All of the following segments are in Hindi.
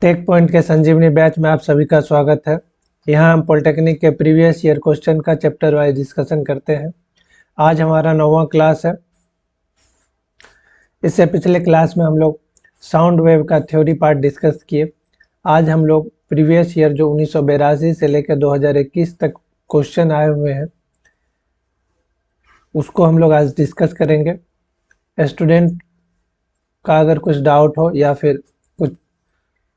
टेक पॉइंट के संजीवनी बैच में आप सभी का स्वागत है। यहाँ हम पॉलिटेक्निक के प्रीवियस ईयर क्वेश्चन का चैप्टर वाइज डिस्कशन करते हैं। आज हमारा 9वां क्लास है। इससे पिछले क्लास में हम लोग साउंड वेव का थ्योरी पार्ट डिस्कस किए। आज हम लोग प्रीवियस ईयर जो 1982 से लेकर 2021 तक क्वेश्चन आए हुए हैं उसको हम लोग आज डिस्कस करेंगे। स्टूडेंट का अगर कुछ डाउट हो या फिर कुछ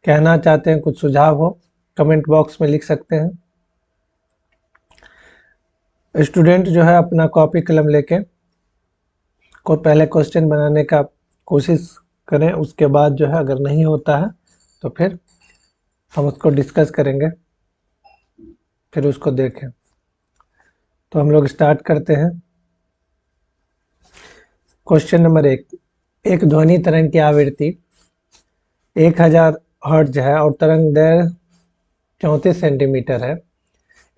कहना चाहते हैं, कुछ सुझाव हो, कमेंट बॉक्स में लिख सकते हैं। स्टूडेंट जो है अपना कॉपी कलम लेके को पहले क्वेश्चन बनाने का कोशिश करें, उसके बाद जो है अगर नहीं होता है तो फिर हम उसको डिस्कस करेंगे, फिर उसको देखें। तो हम लोग स्टार्ट करते हैं। क्वेश्चन नंबर 1, एक ध्वनि तरंग की आवृत्ति 1000 हर्ट्ज है और तरंग दैर्घ्य 34 सेंटीमीटर है।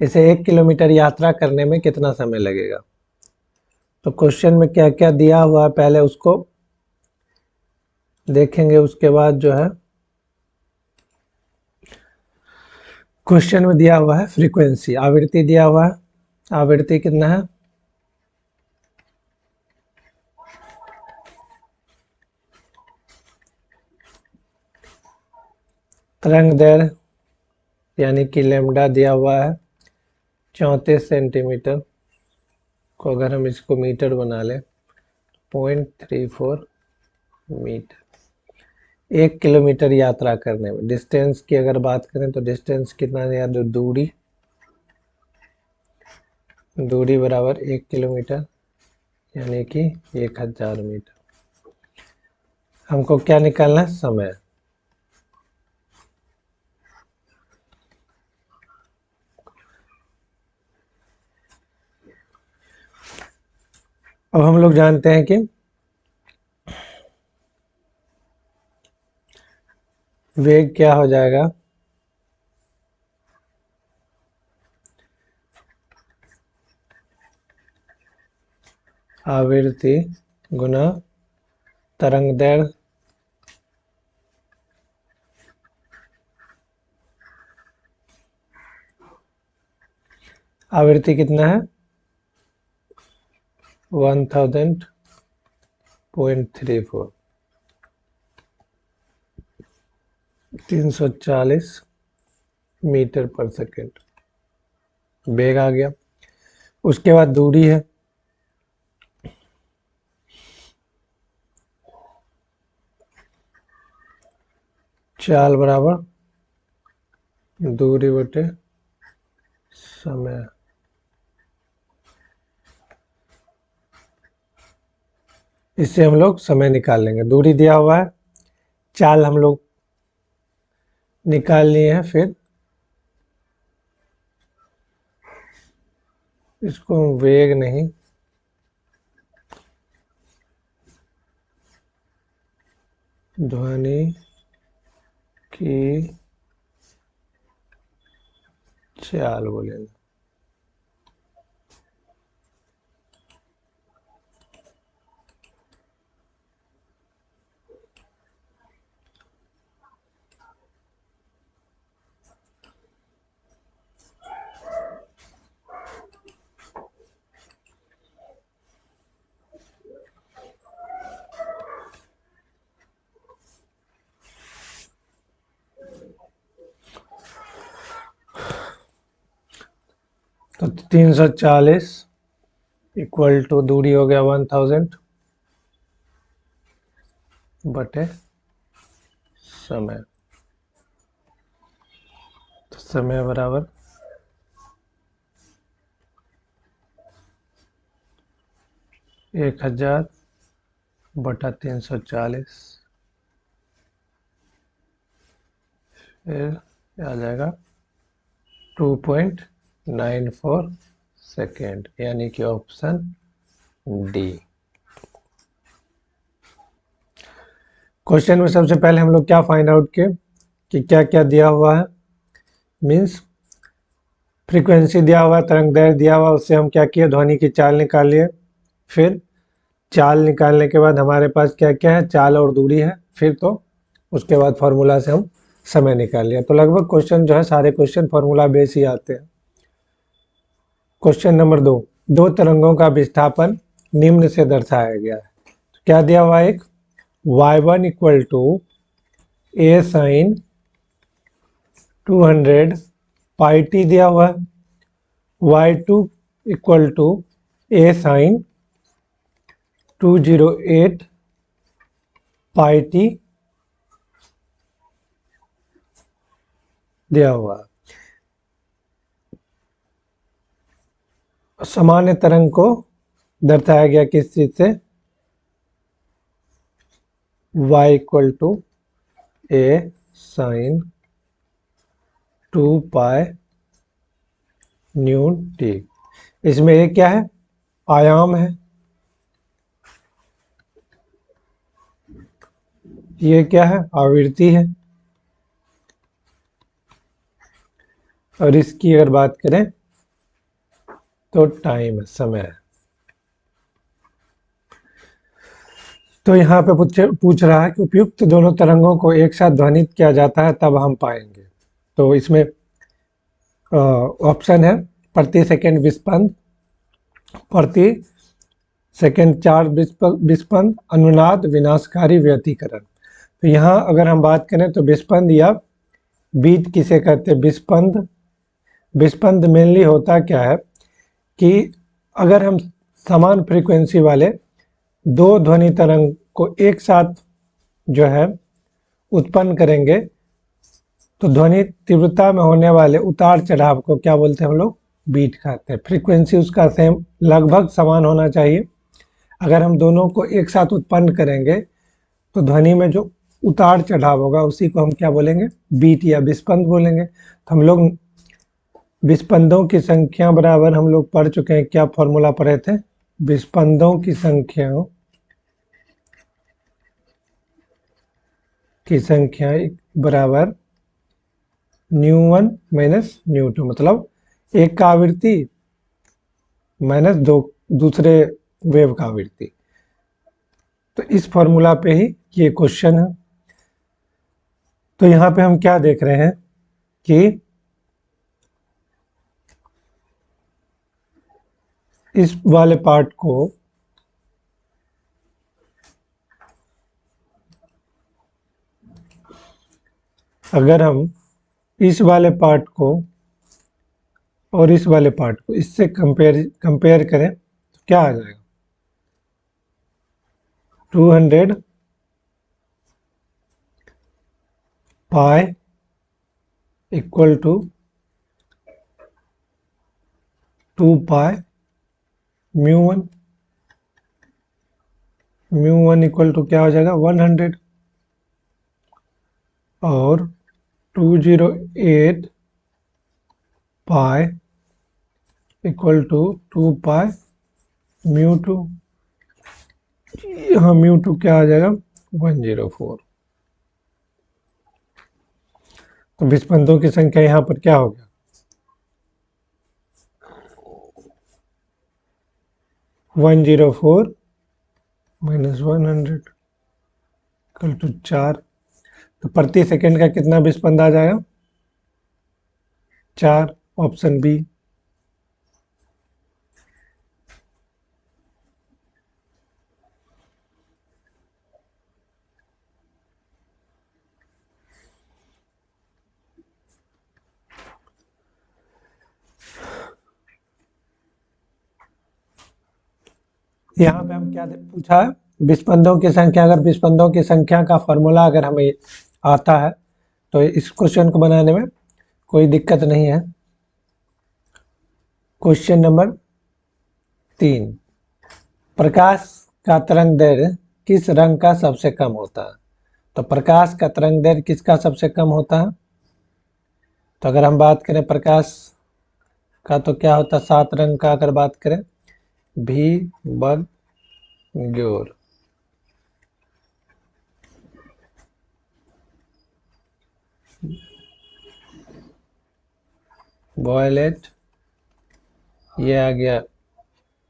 इसे 1 किलोमीटर यात्रा करने में कितना समय लगेगा? तो क्वेश्चन में क्या क्या दिया हुआ है पहले उसको देखेंगे, उसके बाद जो है क्वेश्चन में दिया हुआ है फ्रीक्वेंसी, आवृत्ति दिया हुआ है। आवृत्ति कितना है? तरंग दैर्घ्य यानी कि लैम्डा दिया हुआ है 34 सेंटीमीटर को अगर हम इसको मीटर बना लें 0.34 मीटर। 1 किलोमीटर यात्रा करने में डिस्टेंस की अगर बात करें तो डिस्टेंस कितना है? जो दूरी बराबर 1 किलोमीटर यानी कि 1000 मीटर। हमको क्या निकालना है? समय। अब हम लोग जानते हैं कि वेग क्या हो जाएगा? आवृत्ति गुना तरंग दैर्घ्य आवृत्ति कितना है? 1000.34 340 मीटर पर सेकेंड वेग आ गया। उसके बाद दूरी है चाल बराबर दूरी बटे समय। इससे हम लोग समय निकाल लेंगे। दूरी दिया हुआ है, चाल हम लोग निकाल लिए हैं, फिर इसको वेग नहीं ध्वनि की चाल बोलेंगे। तो 340 इक्वल टू दूरी हो गया 1000 बटे समय। तो समय बराबर 1000 बटा 340, फिर आ जाएगा 2.94 सेकेंड यानी कि ऑप्शन डी। क्वेश्चन में सबसे पहले हम लोग क्या फाइंड आउट किए कि क्या क्या दिया हुआ है। मीन्स फ्रीक्वेंसी दिया हुआ है, तरंग दैर्घ्य दिया हुआ, उससे हम क्या किए? ध्वनि की चाल निकाल लिए। फिर चाल निकालने के बाद हमारे पास क्या क्या है? चाल और दूरी है। फिर तो उसके बाद फॉर्मूला से हम समय निकाल लिया। तो लगभग क्वेश्चन जो है सारे क्वेश्चन फॉर्मूला बेस ही आते हैं। क्वेश्चन नंबर 2, दो तरंगों का विस्थापन निम्न से दर्शाया गया है। तो क्या दिया हुआ है? एक y1 equal to a sine 200 pi t दिया हुआ है, y2 equal to a sine 208 pi t दिया हुआ है। सामान्य तरंग को दर्शाया गया किस चीज से? y equal to a sine 2 pi nu t. इसमें ये क्या है? आयाम है। ये क्या है? आवृत्ति है। और इसकी अगर बात करें तो टाइम है, समय है। तो यहाँ पे पूछ रहा है कि उपयुक्त दोनों तरंगों को एक साथ ध्वनित किया जाता है तब हम पाएंगे। तो इसमें ऑप्शन है प्रति सेकंड विस्पंद, प्रति सेकंड 4 विस्पंद, अनुनाद, विनाशकारी व्यतिकरण। तो यहाँ अगर हम बात करें तो विस्पंद या बीट किसे कहते हैं? विस्पंद। विस्पंद मेनली होता क्या है कि अगर हम समान फ्रीक्वेंसी वाले दो ध्वनि तरंग को एक साथ जो है उत्पन्न करेंगे तो ध्वनि तीव्रता में होने वाले उतार चढ़ाव को क्या बोलते हैं हम लोग? बीट कहते हैं। फ्रीक्वेंसी उसका सेम लगभग समान होना चाहिए। अगर हम दोनों को एक साथ उत्पन्न करेंगे तो ध्वनि में जो उतार चढ़ाव होगा उसी को हम क्या बोलेंगे? बीट या विस्पंद बोलेंगे। तो हम लोग विस्पंदों की संख्या बराबर हम लोग पढ़ चुके हैं, क्या फॉर्मूला पढ़े थे? विस्पंदों की संख्या बराबर न्यू1 माइनस न्यू2, मतलब एक का आवृत्ति माइनस दूसरे वेव का आवृत्ति। तो इस फॉर्मूला पे ही ये क्वेश्चन है। तो यहाँ पे हम क्या देख रहे हैं कि इस वाले पार्ट को अगर हम इस वाले पार्ट को और इस वाले पार्ट को इससे कंपेयर करें तो क्या आ जाएगा? 200 पाई इक्वल टू 2 पाई म्यू1। म्यू1 इक्वल टू क्या हो जाएगा? 100। और 208 पाई इक्वल टू 2 पाई म्यू2। यहाँ म्यू2 क्या आ जाएगा? 104। तो विस्पंदों की संख्या यहाँ पर क्या हो गया? 104 माइनस 100 इक्वल टू 4। तो प्रति सेकंड का कितना विस्पंद आ जाएगा? 4। Option B. यहाँ पे हम क्या पूछा है? विस्पंदों की संख्या। अगर विस्पंदों की संख्या का फॉर्मूला अगर हमें आता है तो इस क्वेश्चन को बनाने में कोई दिक्कत नहीं है। क्वेश्चन नंबर 3, प्रकाश का तरंग दैर्ध्य किस रंग का सबसे कम होता है? तो प्रकाश का तरंग दैर्ध्य किसका सबसे कम होता है? तो अगर हम बात करें प्रकाश का तो क्या होता है? 7 रंग का अगर बात करें, भी बग ग्योर, वॉयलेट, ये आ गया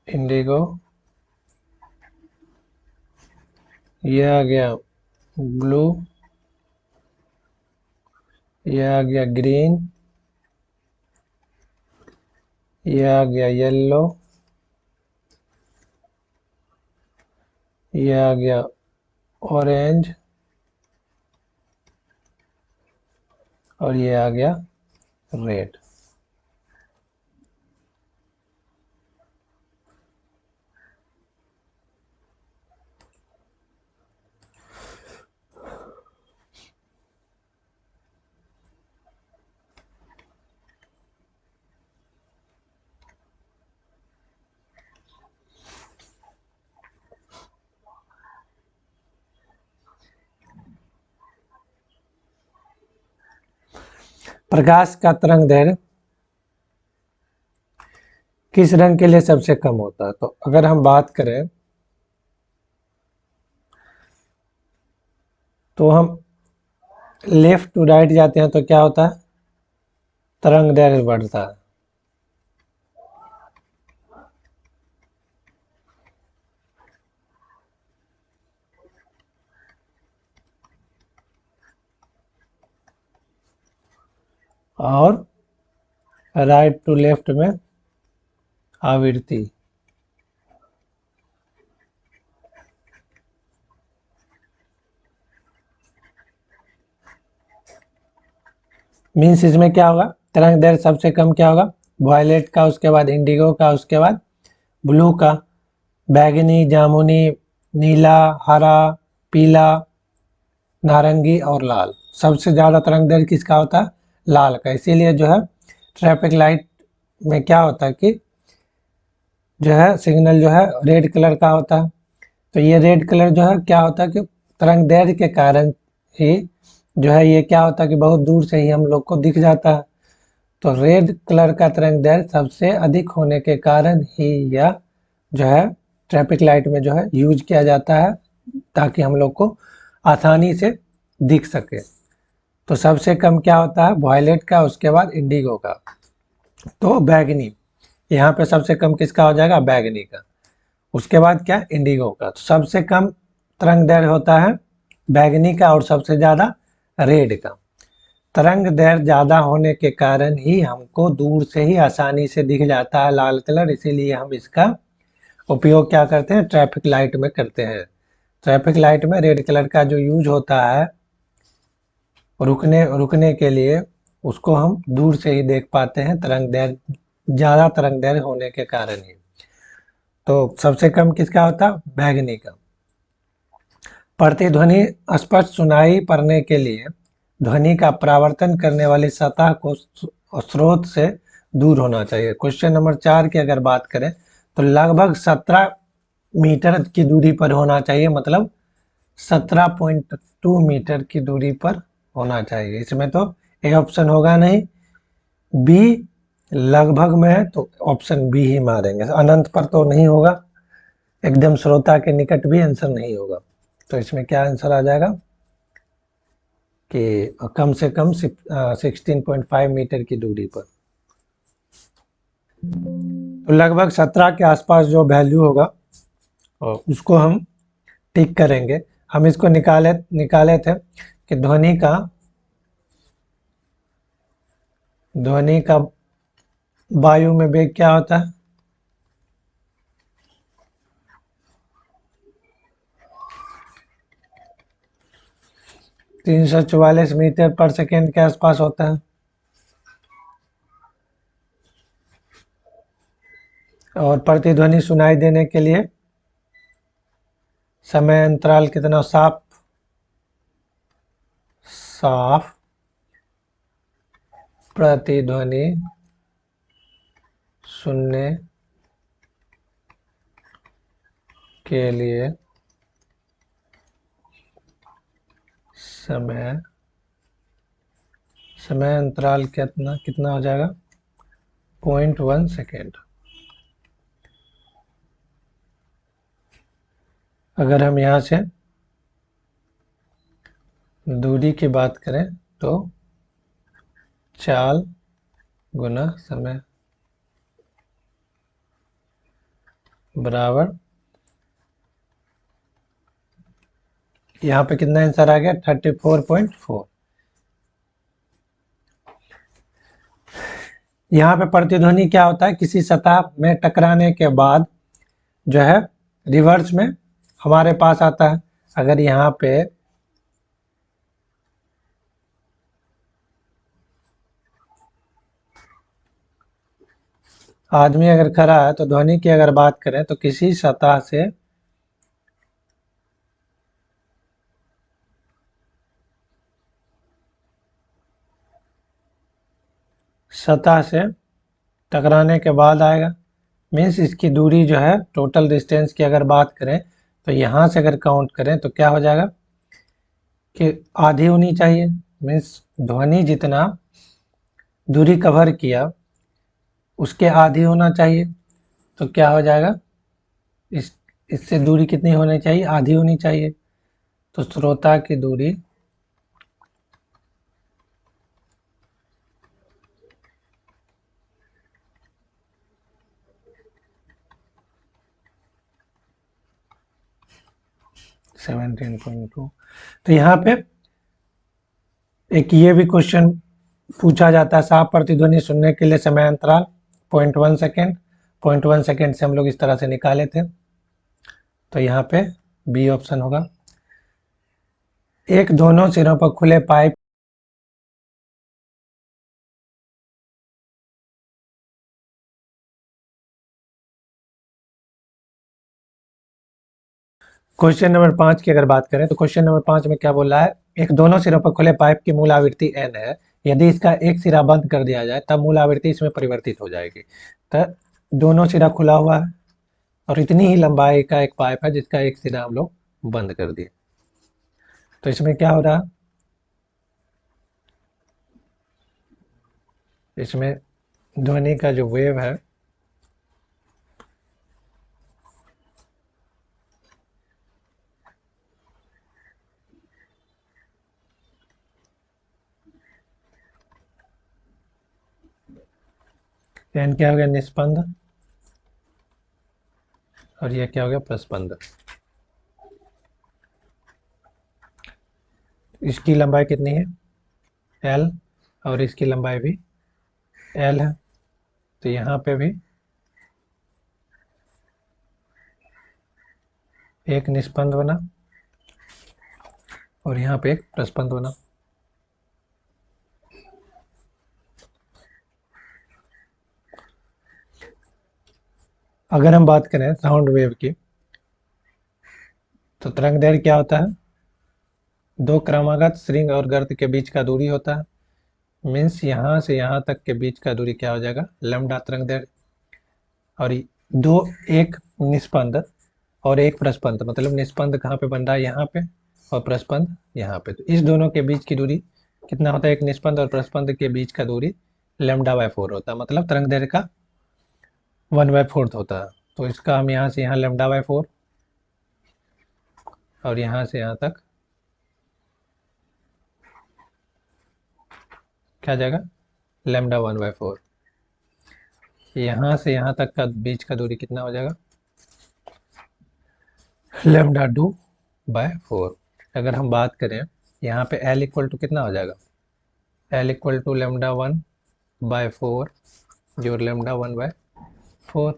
इंडिगो, ये आ गया ब्लू, ये आ गया ग्रीन, ये आ गया येलो, ये आ गया ऑरेंज, और ये आ गया रेड। प्रकाश का तरंग दैर्घ्य किस रंग के लिए सबसे कम होता है? तो अगर हम बात करें तो हम लेफ्ट टू राइट जाते हैं तो क्या होता है? तरंग दैर्घ्य बढ़ता है। और राइट टू लेफ्ट में आवृत्ति। मीन्स इसमें क्या होगा? तरंग दैर्घ्य सबसे कम क्या होगा? वायलेट का, उसके बाद इंडिगो का, उसके बाद ब्लू का, बैगनी, जामुनी, नीला, हरा, पीला, नारंगी और लाल। सबसे ज़्यादा तरंग दैर्घ्य किसका होता है? लाल का। इसीलिए जो है ट्रैफिक लाइट में क्या होता है कि जो है सिग्नल जो है रेड कलर का होता है। तो ये रेड कलर जो है क्या होता है कि तरंग दैर्घ्य के कारण ही जो है ये क्या होता है कि बहुत दूर से ही हम लोग को दिख जाता है। तो रेड कलर का तरंग दैर्घ्य सबसे अधिक होने के कारण ही यह जो है ट्रैफिक लाइट में जो है यूज किया जाता है, ताकि हम लोग को आसानी से दिख सके। तो सबसे कम क्या होता है? वायलेट का, उसके बाद इंडिगो का, तो बैगनी। यहाँ पे सबसे कम किसका हो जाएगा? बैगनी का। उसके बाद क्या? इंडिगो का। तो सबसे कम तरंग दैर्घ्य होता है बैगनी का और सबसे ज़्यादा रेड का। तरंग दैर्घ्य ज़्यादा होने के कारण ही हमको दूर से ही आसानी से दिख जाता है लाल कलर, इसीलिए हम इसका उपयोग क्या करते हैं? ट्रैफिक लाइट में करते हैं। ट्रैफिक लाइट में रेड कलर का जो यूज होता है रुकने के लिए, उसको हम दूर से ही देख पाते हैं, तरंग दैर्घ्य ज़्यादा तरंग दैर्घ्य होने के कारण ही। तो सबसे कम किसका होता है? बैगनी का। प्रतिध्वनि स्पष्ट सुनाई पड़ने के लिए ध्वनि का परावर्तन करने वाली सतह को स्रोत से दूर होना चाहिए। क्वेश्चन नंबर 4 की अगर बात करें तो लगभग 17 मीटर की दूरी पर होना चाहिए, मतलब 17.2 मीटर की दूरी पर होना चाहिए। इसमें तो ए ऑप्शन होगा नहीं, बी लगभग में है तो ऑप्शन बी ही मारेंगे। अनंत पर तो नहीं होगा, एकदम श्रोता के निकट भी आंसर नहीं होगा। तो इसमें क्या आंसर आ जाएगा कि कम से कम 16.5 मीटर की दूरी पर। तो लगभग 17 के आसपास जो वैल्यू होगा उसको हम टिक करेंगे। हम इसको निकाले थे कि ध्वनि का वायु में वेग क्या होता है? 344 मीटर पर सेकेंड के आसपास होता है। और प्रतिध्वनि सुनाई देने के लिए समय अंतराल कितना? साफ प्रतिध्वनि सुनने के लिए समय अंतराल कितना हो जाएगा? 0.1 सेकेंड। अगर हम यहाँ से दूरी की बात करें तो चाल गुना समय बराबर, यहाँ पे कितना आंसर आ गया? 34.4। यहाँ पे प्रतिध्वनि क्या होता है, किसी सतह में टकराने के बाद जो है रिवर्स में हमारे पास आता है। अगर यहाँ पे आदमी अगर खड़ा है तो ध्वनि की अगर बात करें तो किसी सतह से टकराने के बाद आएगा। मीन्स इसकी दूरी जो है टोटल डिस्टेंस की अगर बात करें तो यहाँ से अगर काउंट करें तो क्या हो जाएगा कि आधी होनी चाहिए। मीन्स ध्वनि जितना दूरी कवर किया उसके आधी होना चाहिए। तो क्या हो जाएगा, इस इससे दूरी कितनी होनी चाहिए, आधी होनी चाहिए। तो श्रोता की दूरी सेवनटीन पॉइंट टू। तो यहाँ पे एक ये भी क्वेश्चन पूछा जाता है, साफ प्रतिध्वनि सुनने के लिए समय अंतराल 0.1 सेकेंड। 0.1 सेकेंड से हम लोग इस तरह से निकाले थे। तो यहाँ पे बी ऑप्शन होगा। एक दोनों सिरों पर खुले पाइप क्वेश्चन नंबर 5 की अगर बात करें तो क्वेश्चन नंबर 5 में क्या बोल रहा है, एक दोनों सिरों पर खुले पाइप की मूल आवृत्ति n है। यदि इसका एक सिरा बंद कर दिया जाए तब मूल आवृत्ति इसमें परिवर्तित हो जाएगी। तो दोनों सिरा खुला हुआ है और इतनी ही लंबाई का एक पाइप है जिसका एक सिरा हम लोग बंद कर दिए। तो इसमें क्या हो रहा है, इसमें ध्वनि का जो वेव है n क्या हो गया, निस्पंद, और ये क्या हो गया, प्रस्पंद। इसकी लंबाई कितनी है, l, और इसकी लंबाई भी l है। तो यहाँ पे भी एक निस्पंद बना और यहाँ पे एक प्रस्पंद बना। अगर हम बात करें साउंड वेव की तो तरंग दैर्घ्य क्या होता है, दो क्रमागत श्रृंग और गर्त के बीच का दूरी होता है। मीन्स यहाँ से यहाँ तक के बीच का दूरी क्या हो जाएगा, लैम्डा तरंग दैर्घ्य। और दो, एक निस्पंद और एक प्रस्पंद, मतलब निस्पंद कहाँ पे बन रहा है, यहाँ पे, और प्रस्पंद यहाँ पे। तो इस दोनों के बीच की दूरी कितना होता है, एक निस्पंद और प्रस्पंद के बीच का दूरी λ/4 होता है, मतलब तरंग दैर्घ्य का 1/4 होता है। तो इसका हम यहाँ से यहाँ λ/4 और यहाँ से यहाँ तक क्या जाएगा, λ1/4। यहाँ से यहाँ तक का बीच का दूरी कितना हो जाएगा, λ2/4। अगर हम बात करें यहाँ पे L इक्वल टू कितना हो जाएगा, L इक्वल टू λ1/4 जोड़ λ1/4।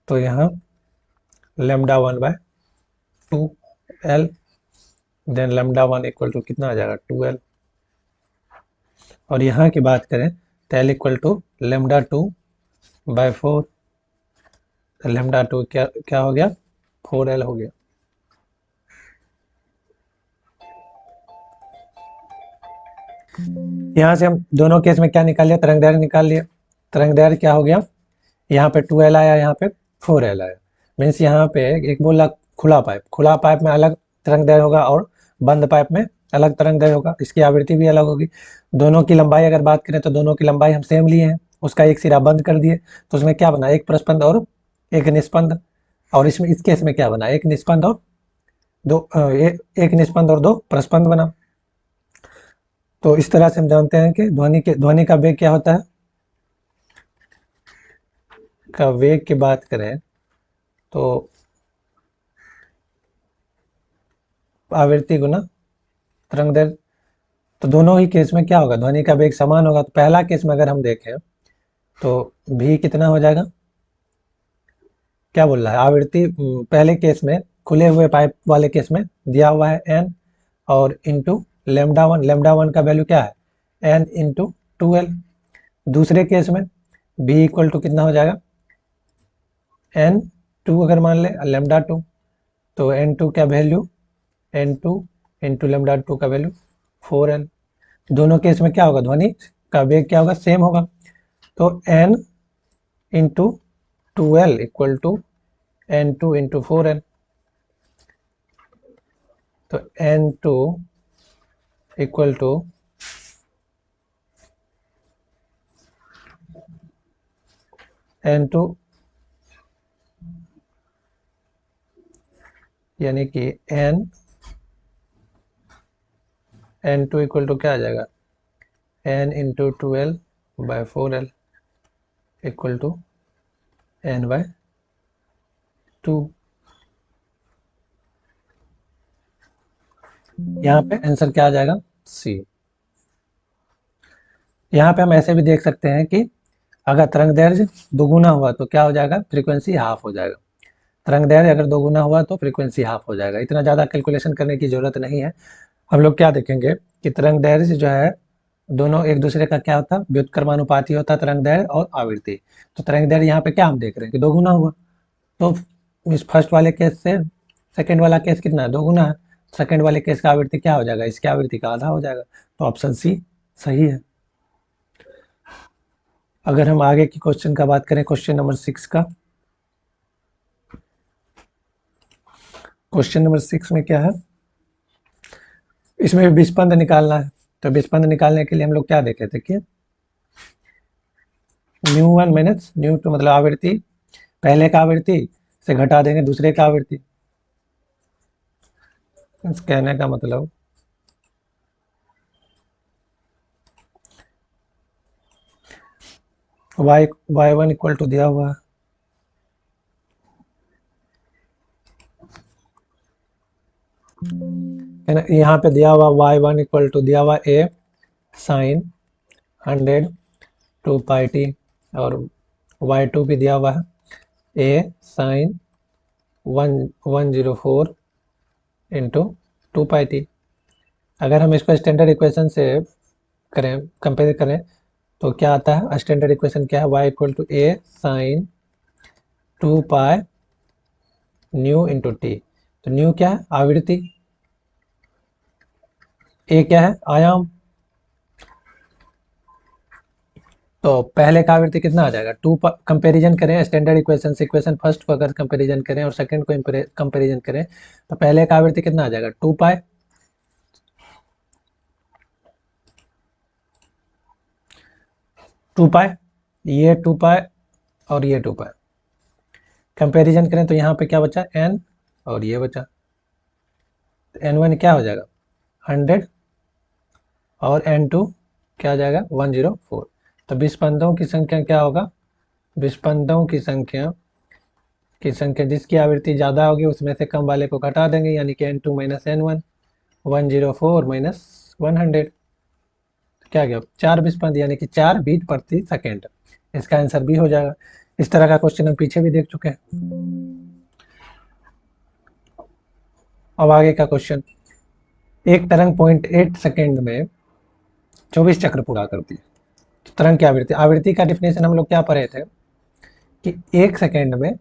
तो यहाँ λ1/2L, देन λ1 इक्वल टू कितना आ जाएगा, 2L। और यहाँ की बात करें तो L इक्वल टू λ2/4, λ2 क्या क्या हो गया, 4L हो गया। यहाँ से हम दोनों केस में क्या निकाल लिया, तरंग दैर्घ्य निकाल लिया। तरंग दैर्घ्य क्या हो गया, यहाँ पे 2L आया, यहाँ पे 4L आया। मीन्स यहाँ पे एक बोला खुला पाइप, खुला पाइप में अलग तरंग दैर्घ्य होगा और बंद पाइप में अलग तरंग दैर्घ्य होगा, इसकी आवृत्ति भी अलग होगी। दोनों की लंबाई अगर बात करें तो दोनों की लंबाई हम सेम लिए हैं, उसका एक सिरा बंद कर दिए। तो उसमें क्या बना, एक प्रस्पंद और एक निस्पंद। और इसमें इस केस में क्या बना, एक निस्पंद और एक निस्पंद और दो प्रस्पंद बना। तो इस तरह से हम जानते हैं कि ध्वनि का वेग क्या होता है, का वेग की बात करें तो आवृत्ति गुना तरंग दैर्घ्य। तो दोनों ही केस में क्या होगा, ध्वनि का वेग समान होगा। तो पहला केस में अगर हम देखें तो भी कितना हो जाएगा, क्या बोल रहा है आवृत्ति, पहले केस में खुले हुए पाइप वाले केस में दिया हुआ है n और इंटू लेमडा वन का वैल्यू क्या है n इंटू 2l। दूसरे केस में b इक्वल टू कितना हो जाएगा n2 अगर मान ले लेमडा 2, तो n2 क्या वैल्यू n2 इंटू लेमडा 2 का वैल्यू 4l। दोनों केस में क्या होगा, ध्वनि का वेग क्या होगा, सेम होगा। तो n into 2l equal to n2 into 4l। तो n2 इक्वल टू n2 यानी कि n2 इक्वल टू क्या आ जाएगा n into 2l by 4l equal to n by 2। यहाँ पे आंसर क्या आ जाएगा, सी। यहाँ पे हम ऐसे भी देख सकते हैं कि अगर तरंग दैर्घ्य दोगुना हुआ तो क्या हो जाएगा, फ्रीक्वेंसी हाफ हो जाएगा। तरंग दैर्घ्य अगर दोगुना हुआ तो फ्रीक्वेंसी हाफ हो जाएगा। इतना ज़्यादा कैलकुलेशन करने की ज़रूरत नहीं है। हम लोग क्या देखेंगे कि तरंग दैर्घ्य जो है दोनों एक दूसरे का क्या होता है, व्युत्क्रमानुपाती होता है, तरंग दैर्घ्य और आवृत्ति। तो तरंग दैर्घ्य यहाँ पे क्या हम देख रहे हैं कि दोगुना हुआ, तो इस फर्स्ट वाले केस से सेकेंड वाला केस कितना है, दोगुना है। सेकेंड वाले केस का आवृत्ति क्या हो जाएगा, इसकी आवृत्ति का आधा हो जाएगा। तो ऑप्शन सी सही है। अगर हम आगे की क्वेश्चन का बात करें, क्वेश्चन नंबर 6 का, क्वेश्चन नंबर 6 में क्या है, इसमें विस्पंद निकालना है। तो विस्पंद निकालने के लिए हम लोग क्या देखे थे कि 𝜇1 माइनस 𝜇2 मतलब आवृत्ति, पहले का आवृत्ति से घटा देंगे दूसरे का आवृत्ति। कहने का मतलब y1 इक्वल टू दिया हुआ है ना, यहाँ पे दिया हुआ y1 इक्वल टू दिया हुआ a साइन 100 2πt और y2 भी दिया हुआ है a साइन 104 इंटू 2πt। अगर हम इसको स्टैंडर्ड इक्वेशन से करें, कंपेयर करें, तो क्या आता है, स्टैंडर्ड इक्वेशन क्या है, y equal to a sine 2π nu into t. तो न्यू क्या है, आवृत्ति, ए क्या है, आयाम। तो पहले का आवृत्ति कितना आ जाएगा, टू, कंपेरिजन करें स्टैंडर्ड इक्वेशन से, इक्वेशन फर्स्ट को अगर कंपेरिजन करें और सेकंड को कंपेरिजन करें, तो पहले का आवृत्ति कितना आ जाएगा, 2π, ये 2π और ये 2π कंपेरिजन करें तो यहाँ पे क्या बचा, n और ये बचा। तो n1 क्या हो जाएगा 100 और n2 क्या आ जाएगा 104। तो विस्पंदों की संख्या क्या होगा, विस्पंदों की संख्या जिसकी आवृत्ति ज़्यादा होगी उसमें से कम वाले को घटा देंगे, यानी कि n2 माइनस n1, 104 माइनस 100। क्या गया, 4 विस्पंद यानी कि 4 बीट प्रति सेकेंड। इसका आंसर भी हो जाएगा। इस तरह का क्वेश्चन हम पीछे भी देख चुके हैं। अब आगे का क्वेश्चन, एक तरंग 0.8 सेकेंड में 24 चक्र पूरा करती है। तो तरंग की आवृत्ति, आवृत्ति का डिफिनेशन हम लोग क्या पढ़े थे कि 1 सेकेंड में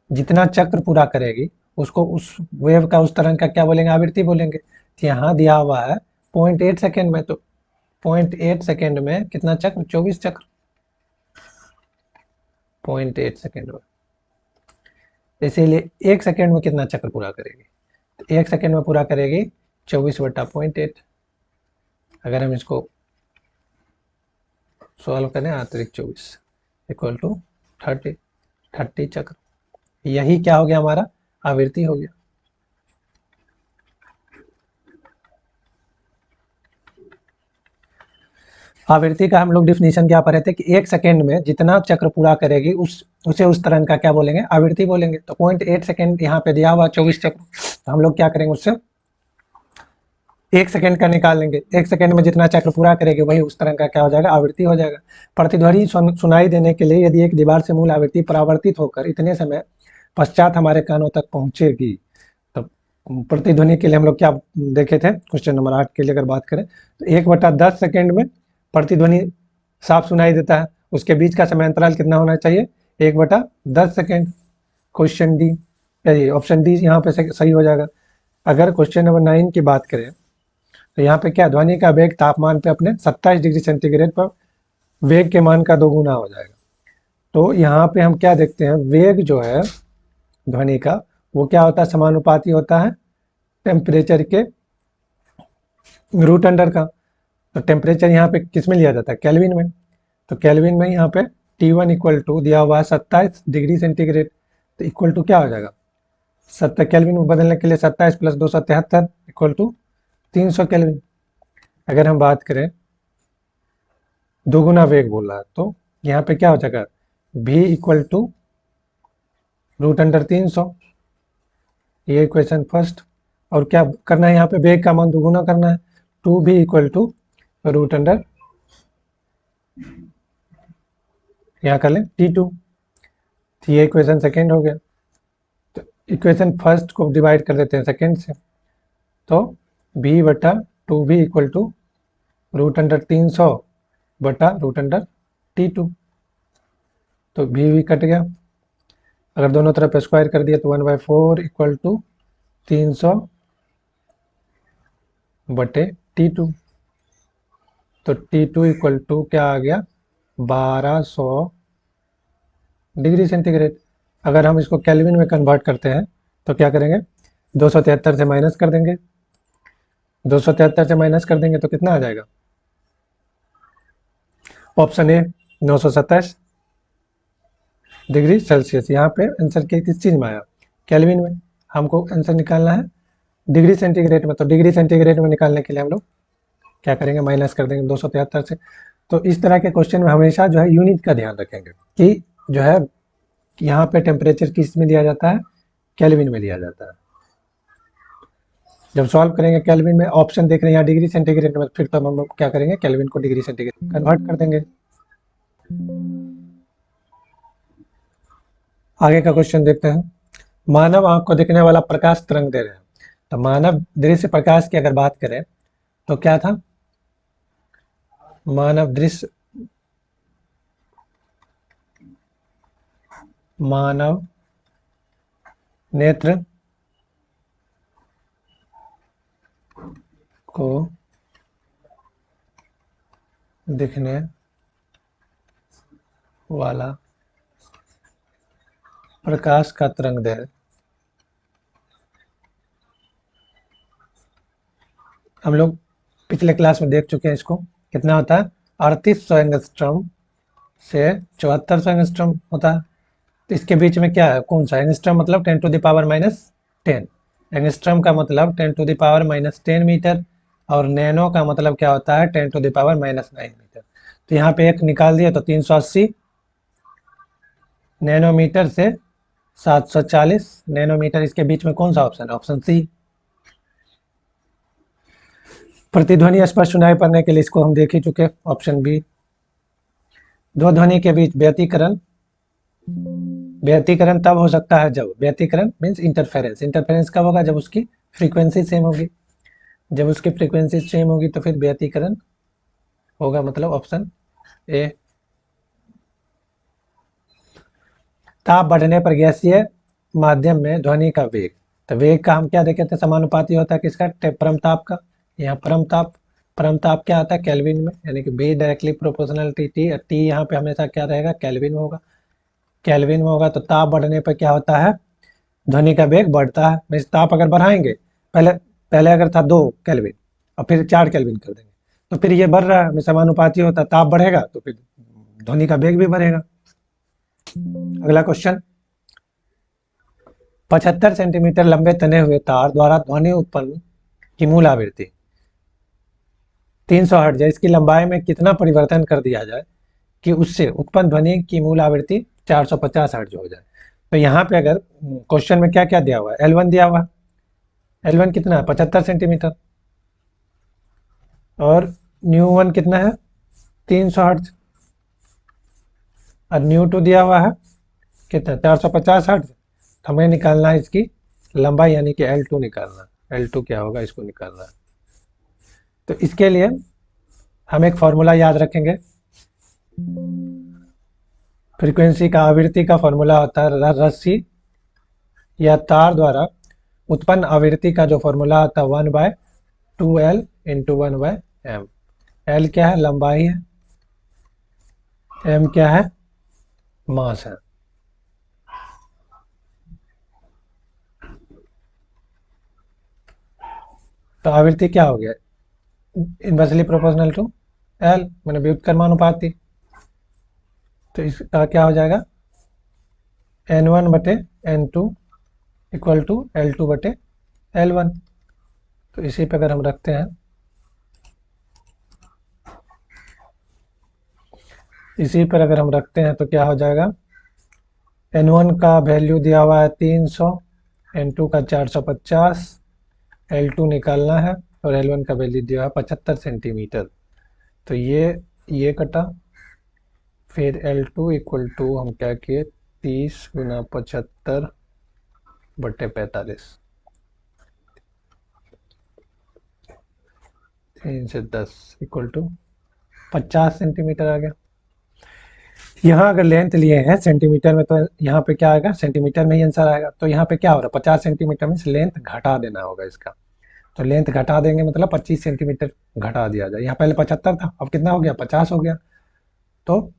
जितना चक्र पूरा करेगी उसको उस वेव का, उस तरंग का क्या बोलेंगे, आवृत्ति बोलेंगे। तो यहाँ दिया हुआ है 0.8 सेकेंड में, तो 0.8 सेकेंड में कितना चक्र, 24 चक्र 0.8 सेकेंड में। इसीलिए 1 सेकेंड में कितना चक्र पूरा करेगी, तो 1 सेकेंड में पूरा करेगी 24/0.8। अगर हम इसको सॉल्व करें, अतिरिक्त 24 इक्वल टू 30 चक्र, यही क्या हो गया, हमारा आवृत्ति हो गया। आवृत्ति का हम लोग डिफिनीशन क्या पढ़े थे कि 1 सेकेंड में जितना चक्र पूरा करेगी उसे उस तरंग का क्या बोलेंगे, आवृत्ति बोलेंगे। तो 0.8 सेकेंड यहाँ पे दिया हुआ 24 चक्र, तो हम लोग क्या करेंगे, उससे 1 सेकंड का निकाल लेंगे, 1 सेकंड में जितना चक्र पूरा करेंगे वही उस तरंग का क्या हो जाएगा, आवृत्ति हो जाएगा। प्रतिध्वनि सुनाई देने के लिए यदि एक दीवार से मूल आवृत्ति परावर्तित होकर इतने समय पश्चात हमारे कानों तक पहुंचेगी, तो प्रतिध्वनि के लिए हम लोग क्या देखे थे, क्वेश्चन नंबर 8 के लिए अगर बात करें तो 1/10 सेकंड में प्रतिध्वनि साफ सुनाई देता है, उसके बीच का समय अंतराल कितना होना चाहिए, 1/10 second. Question D, option D यहाँ पे सही हो जाएगा। अगर क्वेश्चन नंबर 9 की बात करें तो यहाँ पे क्या, ध्वनि का वेग तापमान पे अपने 27 डिग्री सेंटीग्रेड पर वेग के मान का 2 गुना हो जाएगा। तो यहाँ पे हम क्या देखते हैं, वेग जो है ध्वनि का वो क्या होता है, समानुपाती होता है टेम्परेचर के रूट अंडर का। तो टेम्परेचर यहाँ पे किस में लिया जाता है, केल्विन में। तो केल्विन में यहाँ पे T1 इक्वल टू दिया हुआ है 27 डिग्री सेंटीग्रेड, तो इक्वल टू क्या हो जाएगा, 70 केल्विन में बदलने के लिए 27 + 273 इक्वल टू 300 केल्विन। अगर हम बात करें दोगुना वेग बोल रहा है तो यहाँ पे क्या हो जाएगा, V इक्वल टू √300, ये इक्वेशन फर्स्ट। और क्या करना है, यहाँ पे वेग का मान दोगुना करना है, 2V इक्वल टू √, यहाँ कर लें T2, तो ये इक्वेशन सेकेंड हो गया। तो इक्वेशन फर्स्ट को डिवाइड कर देते हैं सेकेंड से, तो V/2V इक्वल टू √300 बटा √T2, तो V कट गया। अगर दोनों तरफ स्क्वायर कर दिया तो 1/4 इक्वल टू 300 बटे T2, तो T2 इक्वल टू क्या आ गया, 1200 डिग्री सेंटीग्रेड। अगर हम इसको केल्विन में कन्वर्ट करते हैं तो क्या करेंगे, 273 से माइनस कर देंगे, 273 से माइनस कर देंगे तो कितना आ जाएगा, ऑप्शन ए 927 डिग्री सेल्सियस। यहाँ पे आंसर किस चीज़ में आया, केल्विन में। हमको आंसर निकालना है डिग्री सेंटीग्रेड में, तो डिग्री सेंटीग्रेड में निकालने के लिए हम लोग क्या करेंगे, माइनस कर देंगे 273 से। तो इस तरह के क्वेश्चन में हमेशा जो है यूनिट का ध्यान रखेंगे कि जो है यहाँ पे टेम्परेचर किस में दिया जाता है, केल्विन में लिया जाता है। जब सॉल्व करेंगे केल्विन में, ऑप्शन देख रहे हैं यहाँ डिग्री सेंटीग्रेड में, फिर तो हम क्या करेंगे, केल्विन को डिग्री सेंटीग्रेड कन्वर्ट कर देंगे। आगे का क्वेश्चन देखते हैं। मानव आंख को दिखने वाला प्रकाश तरंग दे रहे हैं, तो मानव दृश्य प्रकाश की अगर बात करें तो क्या था, मानव दृश्य, मानव नेत्र को दिखने वाला प्रकाश का तरंग दैर्घ्य, हम लोग पिछले क्लास में देख चुके हैं इसको, कितना होता है, 3800 एंगस्ट्रॉम से 7400 एंगस्ट्रॉम होता है। तो इसके बीच में क्या है, कौन सा, एंगस्ट्रॉम मतलब 10⁻⁻10, एंगस्ट्रॉम का मतलब 10⁻⁻10 मीटर, और नैनो का मतलब क्या होता है, 10⁻⁹ मीटर। तो यहाँ पे एक निकाल दिया तो 380 नैनोमीटर से 740 नैनोमीटर, इसके बीच में कौन सा ऑप्शन है, ऑप्शन सी। प्रतिध्वनि स्पष्ट सुनाई पड़ने के लिए इसको हम देख ही चुके, ऑप्शन बी। दो ध्वनि के बीच व्यतिकरण, व्यतिकरण तब हो सकता है जब, व्यतिकरण मीन्स इंटरफेरेंस, इंटरफेरेंस कब होगा, जब उसकी फ्रीक्वेंसी सेम होगी, जब उसकी फ्रीक्वेंसी सेम होगी तो फिर व्यतिकरण होगा, मतलब ऑप्शन ए। ताप बढ़ने पर गैसीय माध्यम में ध्वनि का वेग, तो वेग का हम क्या देखे थे, समानुपाती होता है किसका, परम ताप का। यहाँ परम ताप, परम ताप क्या आता है, केल्विन में, यानी कि be directly proportional T, T यहाँ पे हमेशा क्या रहेगा, केल्विन में होगा, केल्विन में होगा। तो ताप बढ़ने पर क्या होता है, ध्वनि का वेग बढ़ता है। मीन्स ताप अगर बढ़ाएंगे, पहले पहले अगर था 2 केल्विन और फिर 4 केल्विन कर देंगे, तो फिर ये बढ़ रहा है, समानुपाती होता है, ताप बढ़ेगा तो फिर ध्वनि का वेग भी बढ़ेगा। अगला क्वेश्चन, 75 सेंटीमीटर लंबे तने हुए तार द्वारा ध्वनि उत्पन्न की मूल आवृत्ति 300 हर्ट्ज है, इसकी लंबाई में कितना परिवर्तन कर दिया जाए कि उससे उत्पन्न ध्वनि की मूल आवृत्ति 450 हर्ट्ज हो जाए। तो यहाँ पे अगर क्वेश्चन में क्या क्या दिया हुआ है, L1 दिया हुआ है, L1 कितना है, 75 सेंटीमीटर, और न्यू वन कितना है 300 हर्ट्ज, और न्यू टू दिया हुआ है कितना 450 हर्ट्ज। तो हमें निकालना है इसकी लंबाई यानी कि L2 निकालना, L2 क्या होगा इसको निकालना है। तो इसके लिए हम एक फॉर्मूला याद रखेंगे, फ्रीक्वेंसी का आवृत्ति का फॉर्मूला होता है रस्सी या तार द्वारा उत्पन्न आवृत्ति का जो फॉर्मूला होता है 1/2L इंटू 1/m। L क्या है लंबाई है, m क्या है मास है। तो आवृत्ति क्या हो गया इनवर्सली प्रोपोर्शनल टू L मैंने व्युत्क्रमानुपाती। तो इसका क्या हो जाएगा N1/N2 इक्वल टू L2/L1। तो इसी पे अगर हम रखते हैं, इसी पर अगर हम रखते हैं तो क्या हो जाएगा N1 का वैल्यू दिया हुआ है 300, N2 का 450, L2 निकालना है और L1 का वैल्यू दिया है 75 सेंटीमीटर। तो ये कटा, फिर L2 इक्वल टू हम क्या किए 30 गुना 75/45, 3 से 10 इक्वल टू 50 सेंटीमीटर आ गया। यहाँ अगर लेंथ लिए हैं सेंटीमीटर में तो यहाँ पे क्या आएगा सेंटीमीटर में ही आंसर आएगा। तो यहाँ पे क्या हो रहा है 50 सेंटीमीटर में लेंथ घटा देना होगा इसका। तो लेंथ घटा देंगे मतलब 25 सेंटीमीटर घटा दिया जाए। यहाँ पहले 75 था, अब कितना हो गया 50 हो गया। तो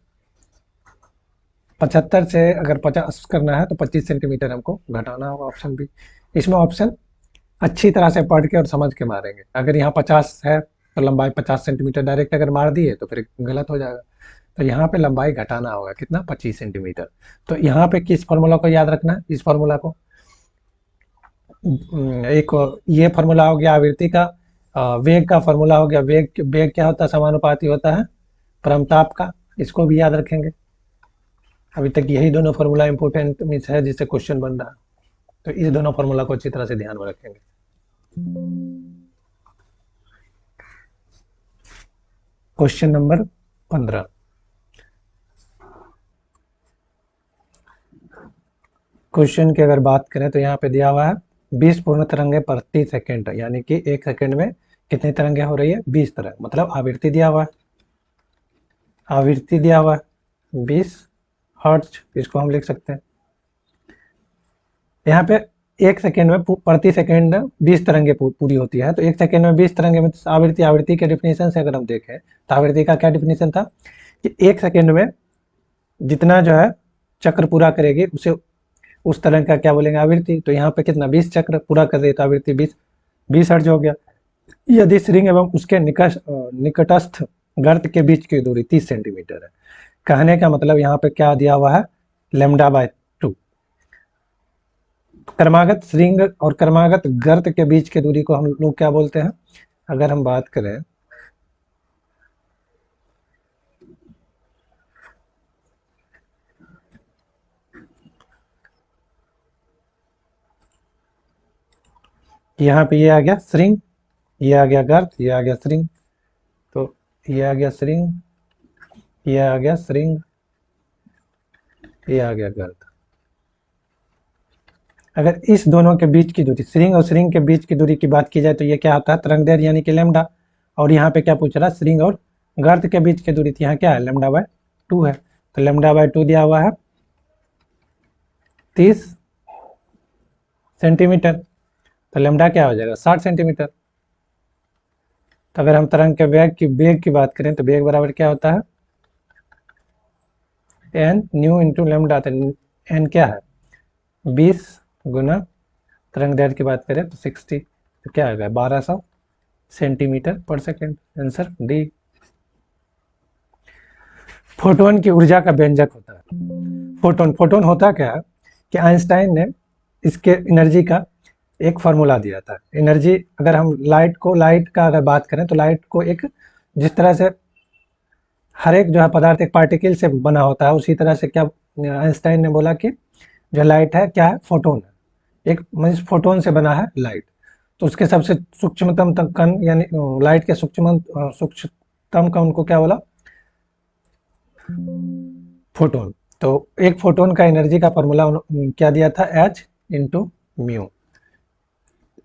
75 से अगर 50 करना है तो 25 सेंटीमीटर हमको घटाना होगा, ऑप्शन बी। इसमें ऑप्शन अच्छी तरह से पढ़ के और समझ के मारेंगे। अगर यहाँ 50 है तो लंबाई 50 सेंटीमीटर डायरेक्ट अगर मार दिए तो फिर गलत हो जाएगा। तो यहाँ पे लंबाई घटाना होगा कितना 25 सेंटीमीटर। तो यहाँ पे किस फॉर्मूला को याद रखना है, इस फॉर्मूला को, एक ये फॉर्मूला हो गया आवृत्ति का, वेग का फॉर्मूला हो गया। वेग वेग क्या होता है समानुपाती होता है परमताप का, इसको भी याद रखेंगे। अभी तक यही दोनों फॉर्मूला इंपोर्टेंट मिस है जिससे क्वेश्चन बन रहा है। तो इस दोनों फॉर्मूला को अच्छी तरह से ध्यान में रखेंगे। क्वेश्चन नंबर 15, क्वेश्चन की अगर बात करें तो यहाँ पे दिया हुआ है 20 पूर्ण तरंगे प्रति सेकंड, यानी कि एक सेकंड में कितनी तरंगे हो रही है 20 तरंग, मतलब आवृत्ति दिया हुआ है, आवृत्ति दिया हुआ है 20 हर्ट्ज, इसको हम लिख सकते हैं। यहाँ पे एक सेकेंड में प्रति सेकेंड 20 तरंगे पूरी होती है। तो एक सेकेंड में 20 तरंगे में आवृत्ति के डिफिनेशन से अगर हम देखें तो आवृत्ति का क्या डिफिनेशन था कि एक सेकेंड में जितना जो है चक्र पूरा करेगी उसे उस तरंग का क्या बोलेंगे आवृत्ति। तो यहाँ पे कितना 20 चक्र पूरा कर रही है तो आवृत्ति 20 हर्ट्ज हो गया। यदि श्रृंग एवं उसके निकटस्थ गर्त के बीच की दूरी 30 सेंटीमीटर है। कहने का मतलब यहाँ पे क्या दिया हुआ है λ/2। क्रमागत श्रृंग और क्रमागत गर्त के बीच की दूरी को हम लोग क्या बोलते हैं। अगर हम बात करें यहाँ पे ये आ गया श्रृंग, ये आ गया गर्त, ये आ गया श्रृंग। तो ये आ गया श्रृंग, ये आ गया श्रृंग, ये आ गया गर्त। अगर इस दोनों के बीच की दूरी श्रृंग और श्रृंग के बीच की दूरी की बात की जाए तो ये क्या होता है तरंग दैर्घ्य यानी कि लैम्डा। और यहाँ पे क्या पूछ रहा है श्रृंग और गर्त के बीच की दूरी, तो यहाँ क्या है λ/2 है। तो λ/2 दिया हुआ है 30 सेंटीमीटर, तो लैम्डा क्या हो जाएगा 60 सेंटीमीटर। तो अगर हम तरंग के वेग की बात करें तो वेग बराबर क्या होता है n न्यू इंटू लैम्डा। तो n क्या है 20 गुना तरंग दैर्घ्य की बात करें तो 60, तो क्या आएगा 1200 सेंटीमीटर पर सेकेंड। Answer D. फोटोन की ऊर्जा का व्यंजक होता है फोटोन होता क्या है कि आइंस्टाइन ने इसके एनर्जी का एक फार्मूला दिया था। एनर्जी अगर हम लाइट का अगर बात करें तो लाइट को एक जिस तरह से हर एक जो है पदार्थ एक पार्टिकल से बना होता है, उसी तरह से क्या आइंस्टाइन ने बोला कि जो लाइट है क्या है फोटोन है, एक मतलब फोटोन से बना है लाइट। तो उसके सबसे सूक्ष्मतम कण यानी लाइट के सूक्ष्मतम कण को क्या बोला? फोटोन। तो एक फोटोन का एनर्जी का फॉर्मूला क्या दिया था? H into mu.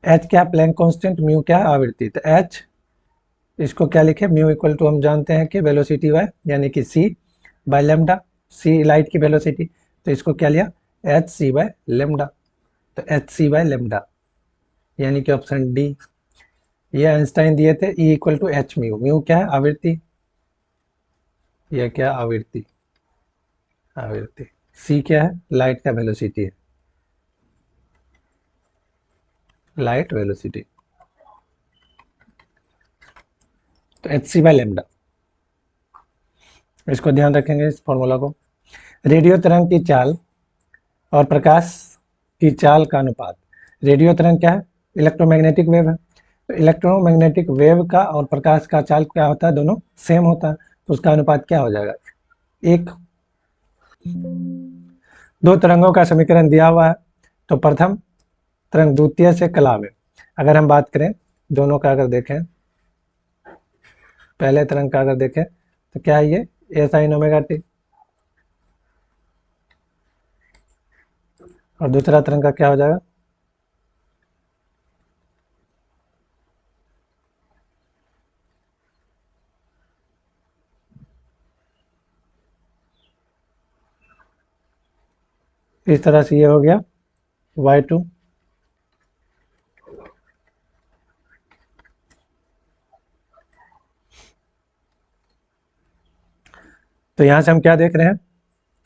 एच क्या? Planck constant. म्यू क्या? आवृत्ति। तो एच, इसको क्या लिखे? म्यू इक्वल टू हम जानते हैं कि वेलोसिटी बाय यानी कि c by lambda. C light की वेलोसिटी, तो इसको क्या लिया? H c by lambda. तो एच सी बाय लेमडा यानी कि ऑप्शन डी। ये आइंस्टाइन दिए थे, E equal to h mu. Mu क्या है? आवृत्ति। यह क्या? आवृत्ति। आवृत्ति। सी क्या है? लाइट का वेलोसिटी है, लाइट वेलोसिटी। तो एच सी बाय लेमडा, इसको ध्यान रखेंगे इस फॉर्मूला को। रेडियो तरंग की चाल और प्रकाश की चाल का अनुपात। रेडियो तरंग क्या है? इलेक्ट्रोमैग्नेटिक वेव है। तो इलेक्ट्रोमैग्नेटिक वेव का और प्रकाश का चाल क्या होता है? दोनों सेम होता है। तो उसका अनुपात क्या हो जाएगा? एक। दो तरंगों का समीकरण दिया हुआ है, तो प्रथम तरंग द्वितीय से कला में अगर हम बात करें, दोनों का अगर देखें, पहले तरंग का अगर देखें तो क्या है? ये ए साइन ओमेगा टी। और दूसरा तरंग का क्या हो जाएगा? इस तरह से ये हो गया y2। तो यहाँ से हम क्या देख रहे हैं?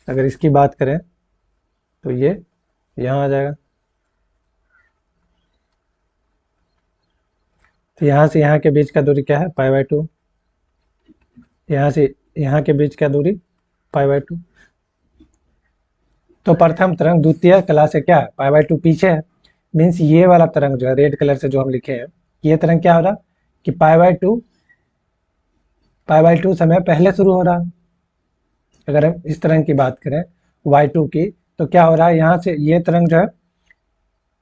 अगर इसकी बात करें तो ये यहाँ आ जाएगा। तो यहाँ से यहाँ के बीच का दूरी क्या है? π/2। यहाँ से यहाँ के बीच का दूरी π/2। तो प्रथम तरंग द्वितीय कला से क्या है? π/2 पीछे है। मीन्स ये वाला तरंग जो है रेड कलर से जो हम लिखे हैं, ये तरंग क्या हो रहा कि π/2 समय पहले शुरू हो रहा। अगर हम इस तरंग की बात करें y2 की, तो क्या हो रहा है? यहाँ से ये तरंग जो है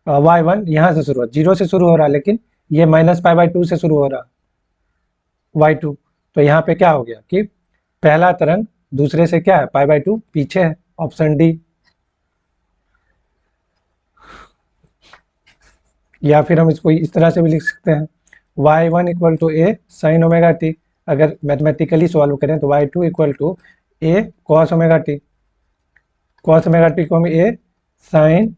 y1 यहाँ से शुरू हो, 0 से शुरू हो रहा, लेकिन ये -π/2 से शुरू हो रहा y2। तो यहाँ पे क्या हो गया कि पहला तरंग दूसरे से क्या है? π/2 पीछे है। Option D. या फिर हम इसको इस तरह से भी लिख सकते हैं, y1 equal to a sine omega t. अगर मैथमेटिकली सॉल्व करें तो y2 equal to a cos omega t. Cos omega t को हम a sine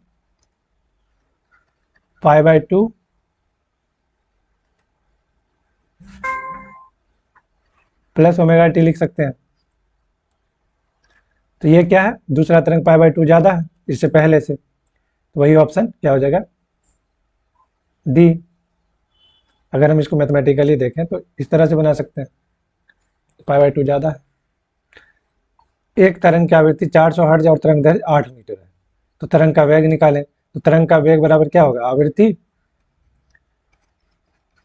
π/2 plus omega t लिख सकते हैं। तो ये क्या है? दूसरा तरंग π/2 ज़्यादा है इससे पहले से, तो वही ऑप्शन क्या हो जाएगा? डी। अगर हम इसको मैथमेटिकली देखें तो इस तरह से बना सकते हैं, π/2 ज़्यादा है। एक तरंग की आवृत्ति 400 हर्ट्ज और तरंग दैर्ध्य 8 मीटर है। तो तरंग का वेग निकालें, तो तरंग का वेग बराबर क्या होगा? आवृत्ति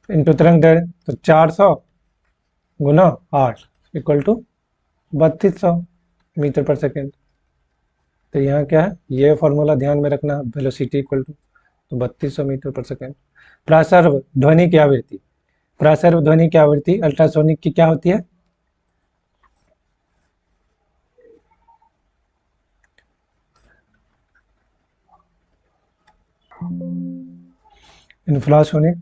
इंटू तरंग दैर्ध्य। तो 400 गुना 8 equal to 3200 metre per second. तो यहाँ क्या है? ये फॉर्मूला ध्यान में रखना, वेलोसिटी इक्वल टू तो 3200 मीटर पर सेकेंड। प्रासर्व ध्वनि की आवृत्ति। प्रासर्व ध्वनि की आवृत्ति अल्ट्रासोनिक की क्या होती है? Infrasonic,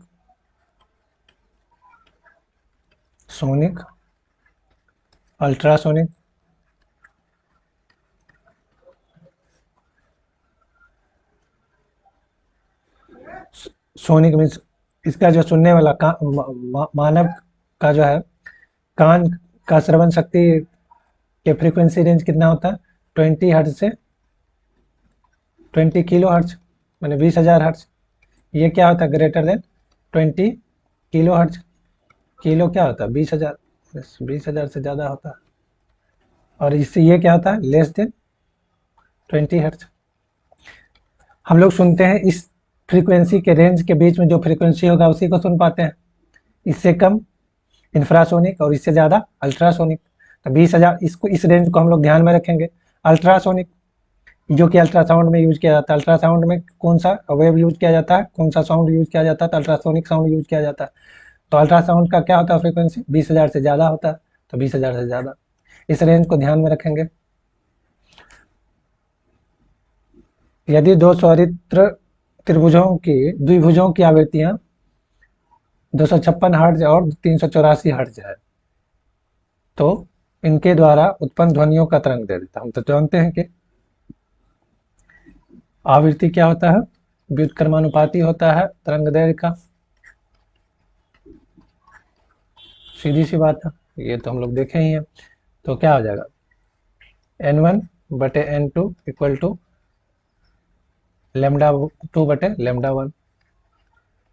sonic, ultrasonic. Sonic means इसका जो सुनने वाला मानव का जो है कान का श्रवण शक्ति के फ्रीक्वेंसी रेंज कितना होता है? 20 हर्ट्ज से 20 किलो हर्ट्ज, मैंने 20,000 हर्ट्ज। ये क्या होता है? Greater than 20 kilo hertz. Kilo क्या होता है? 20,000। 20,000 से ज़्यादा होता है। और इससे ये क्या होता है? Less than 20 hertz. हम लोग सुनते हैं इस फ्रीक्वेंसी के रेंज के बीच में जो फ्रीक्वेंसी होगा उसी को सुन पाते हैं। इससे कम इंफ्रासोनिक और इससे ज़्यादा अल्ट्रासोनिक। तो 20,000, इसको इस रेंज को हम लोग ध्यान में रखेंगे। अल्ट्रासोनिक जो कि अल्ट्रासाउंड में यूज किया जाता है। अल्ट्रासाउंड में कौन सा वेव यूज किया जाता है, कौन सा साउंड यूज किया जाता है, तो अल्ट्रासोनिक साउंड यूज किया जाता है। तो अल्ट्रासाउंड का क्या होता है फ्रीक्वेंसी, 20,000 से ज़्यादा होता है, तो 20,000 से ज़्यादा, इस रेंज को ध्यान में रखेंगे। यदि दो स्वरित्र त्रिभुजों की द्विभुजों की आवृत्तियां 256 हर्ट्ज और 384 हर्ट्ज है, तो इनके द्वारा उत्पन्न ध्वनियों का तरंग दैर्घ्य, हम तो जानते हैं कि आवृत्ति क्या होता है, व्युत्क्रमानुपाती होता है तरंग दैर्घ्य का, सीधी सी बात है, ये तो हम लोग देखे ही हैं। तो क्या हो जाएगा, n1 बटे n2 इक्वल टू लेमडा 2 बटे लेमडा 1,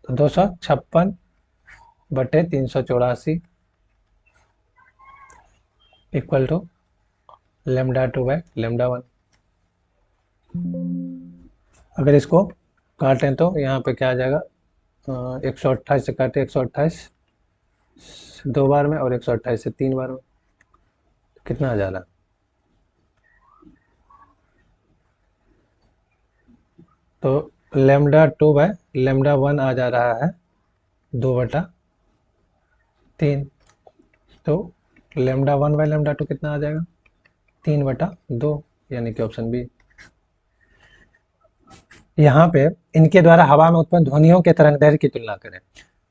तो 256 बटे 384 equal to lambda 2 by lambda 1। अगर इसको काटें तो यहाँ पे क्या आ जाएगा, 128 से काटे 128 दो बार में और 128 से 3 बार में, कितना आ जा रहा है, तो लेमडा 2 बाय लेमडा 1 आ जा रहा है 2/3, तो लेमडा 1 बाय लेमडा 2 कितना आ जाएगा, 3/2, यानी कि ऑप्शन बी। यहाँ पे इनके द्वारा हवा में उत्पन्न ध्वनियों के तरंग दैर्घ्य की तुलना करें,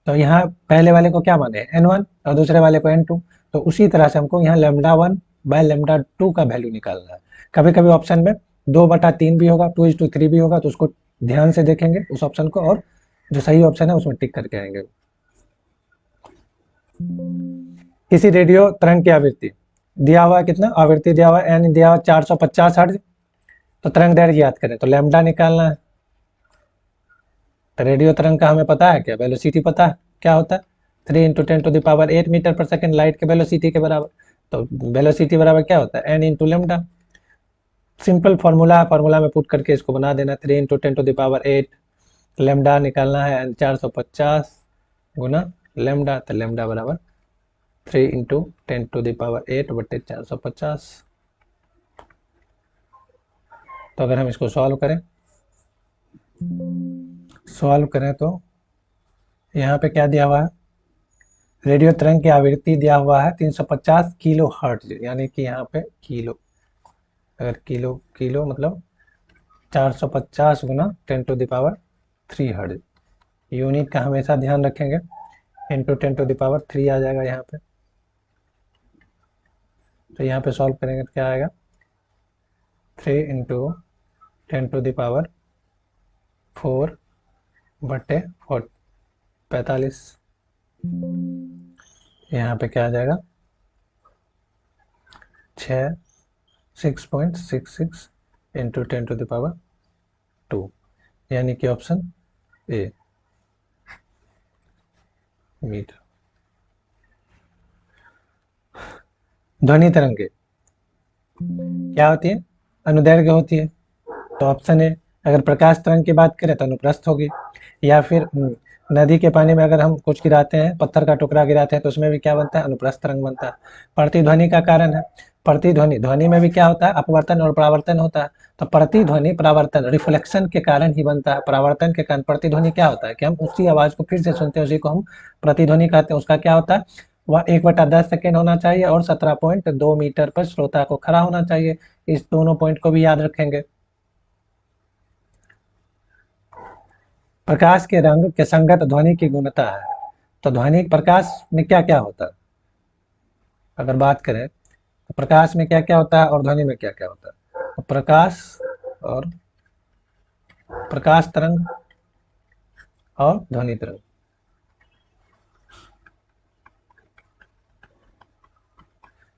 तो यहाँ पहले वाले को क्या माने n1 और दूसरे वाले को n2, तो उसी तरह से हमको यहाँ लेमडा 1 बाय लेमडा 2 का वैल्यू निकालना है। कभी कभी ऑप्शन में 2/3 भी होगा, 2:3 भी होगा, तो उसको ध्यान से देखेंगे उस ऑप्शन को, और जो सही ऑप्शन है उसमें टिक करके आएंगे। किसी रेडियो तरंग की आवृत्ति दिया हुआ है, कितना आवृत्ति दिया हुआ है, एन दिया हुआ 450 हर्ट्ज, तो तरंग दैर्घ्य याद करें तो लैम्डा निकालना है। तो रेडियो तरंग का हमें पता है क्या, वेलोसिटी पता है क्या होता है, 3 × 10⁸ मीटर पर सेकंड, लाइट के वेलोसिटी के बराबर। तो वेलोसिटी बराबर क्या होता है, n into lambda. Simple formula है, फार्मूला में पुट करके इसको बना देना, 3 × 10⁸ लेमडा निकालना है, 450 गुना लेमडा, तो लेमडा बराबर 3 × 10⁸ बटे 450। तो अगर हम इसको सॉल्व करें तो यहाँ पे क्या दिया हुआ है, रेडियो तरंग की आवृत्ति दिया हुआ है 350 किलो हर्ट्ज, यानी कि यहाँ पे किलो, अगर किलो मतलब 450 गुना 10⁻³ हर्ट्ज। यूनिट का हमेशा ध्यान रखेंगे, इंटू 10⁻³ आ जाएगा यहाँ पे। तो यहाँ पे सॉल्व करेंगे तो क्या आएगा, 3 × 10⁻⁴ बटे 45, यहाँ पे क्या आ जाएगा 6.66 इंटू 10⁻², यानी कि ऑप्शन ए मीटर। ध्वनि तरंगे क्या होती है, अनुदैर्घ्य होती है, तो ऑप्शन ए। अगर प्रकाश तरंग की बात करें तो अनुप्रस्थ होगी, या फिर नदी के पानी में अगर हम कुछ गिराते हैं, पत्थर का टुकड़ा गिराते हैं, तो उसमें भी क्या बनता है, अनुप्रस्थ तरंग बनता है। प्रतिध्वनि का कारण है, प्रतिध्वनि, ध्वनि में भी क्या होता है, अपवर्तन और परावर्तन होता है। तो प्रतिध्वनि परावर्तन रिफ्लेक्शन के कारण ही बनता है, परावर्तन के कारण। प्रतिध्वनि क्या होता है कि हम उसी आवाज को फिर से सुनते हैं, उसी को हम प्रतिध्वनि कहते हैं। उसका क्या होता है, वह 1/10 सेकेंड होना चाहिए और 17.2 मीटर पर श्रोता को खड़ा होना चाहिए। इस दोनों पॉइंट को भी याद रखेंगे। प्रकाश के रंग के संगत ध्वनि की गुणता है, तो ध्वनि प्रकाश में क्या क्या होता है, अगर बात करें तो प्रकाश में क्या क्या होता है और ध्वनि में क्या क्या होता है। तो प्रकाश तरंग और ध्वनि तरंग,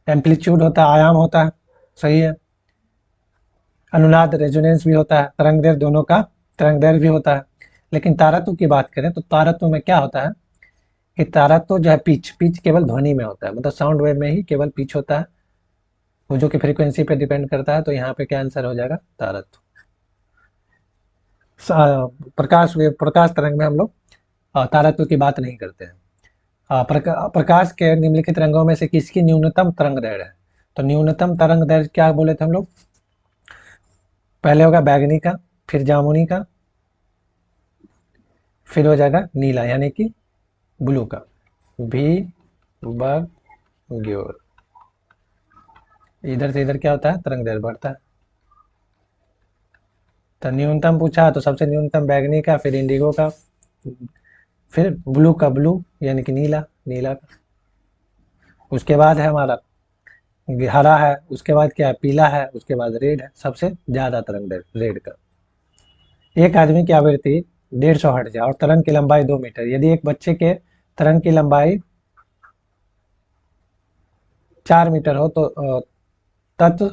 एम्पलीट्यूड होता है, आयाम होता है, सही है। अनुनाद रेजोनेंस भी होता है, तरंग दैर्घ्य, दोनों का तरंग दैर्घ्य भी होता है। लेकिन तारत्व की बात करें तो तारत्व में क्या होता है कि तारत्व जो है पिच केवल ध्वनि में होता है, मतलब साउंड वेव में ही केवल पिच होता है, वो जो कि फ्रीक्वेंसी पे डिपेंड करता है। तो यहाँ पे क्या आंसर हो जाएगा, तारत्व। प्रकाश तरंग में हम लोग तारत्व की बात नहीं करते हैं। प्रकाश के निम्नलिखित रंगों में से किसकी न्यूनतम तरंग दैर्घ्य है, तो न्यूनतम तरंग दैर्घ्य क्या बोले थे हम लोग, पहले होगा बैगनी का, फिर जामुनी का, फिर हो जाएगा नीला यानी कि ब्लू का। भी बग्योर। इधर से इधर क्या होता है, तरंग दैर्ध्य बढ़ता है। तो न्यूनतम पूछा तो सबसे न्यूनतम बैगनी का, फिर इंडिगो का, फिर ब्लू का, ब्लू यानी कि नीला, नीला का। उसके बाद है हमारा हरा है, उसके बाद क्या है, पीला है, उसके बाद रेड है, सबसे ज्यादा तरंग दैर्ध्य रेड का। एक आदमी की आवृत्ति 150 हर्ट्ज है और तरंग की लंबाई 2 मीटर। यदि एक बच्चे के तरंग की लंबाई 4 मीटर हो तो तत्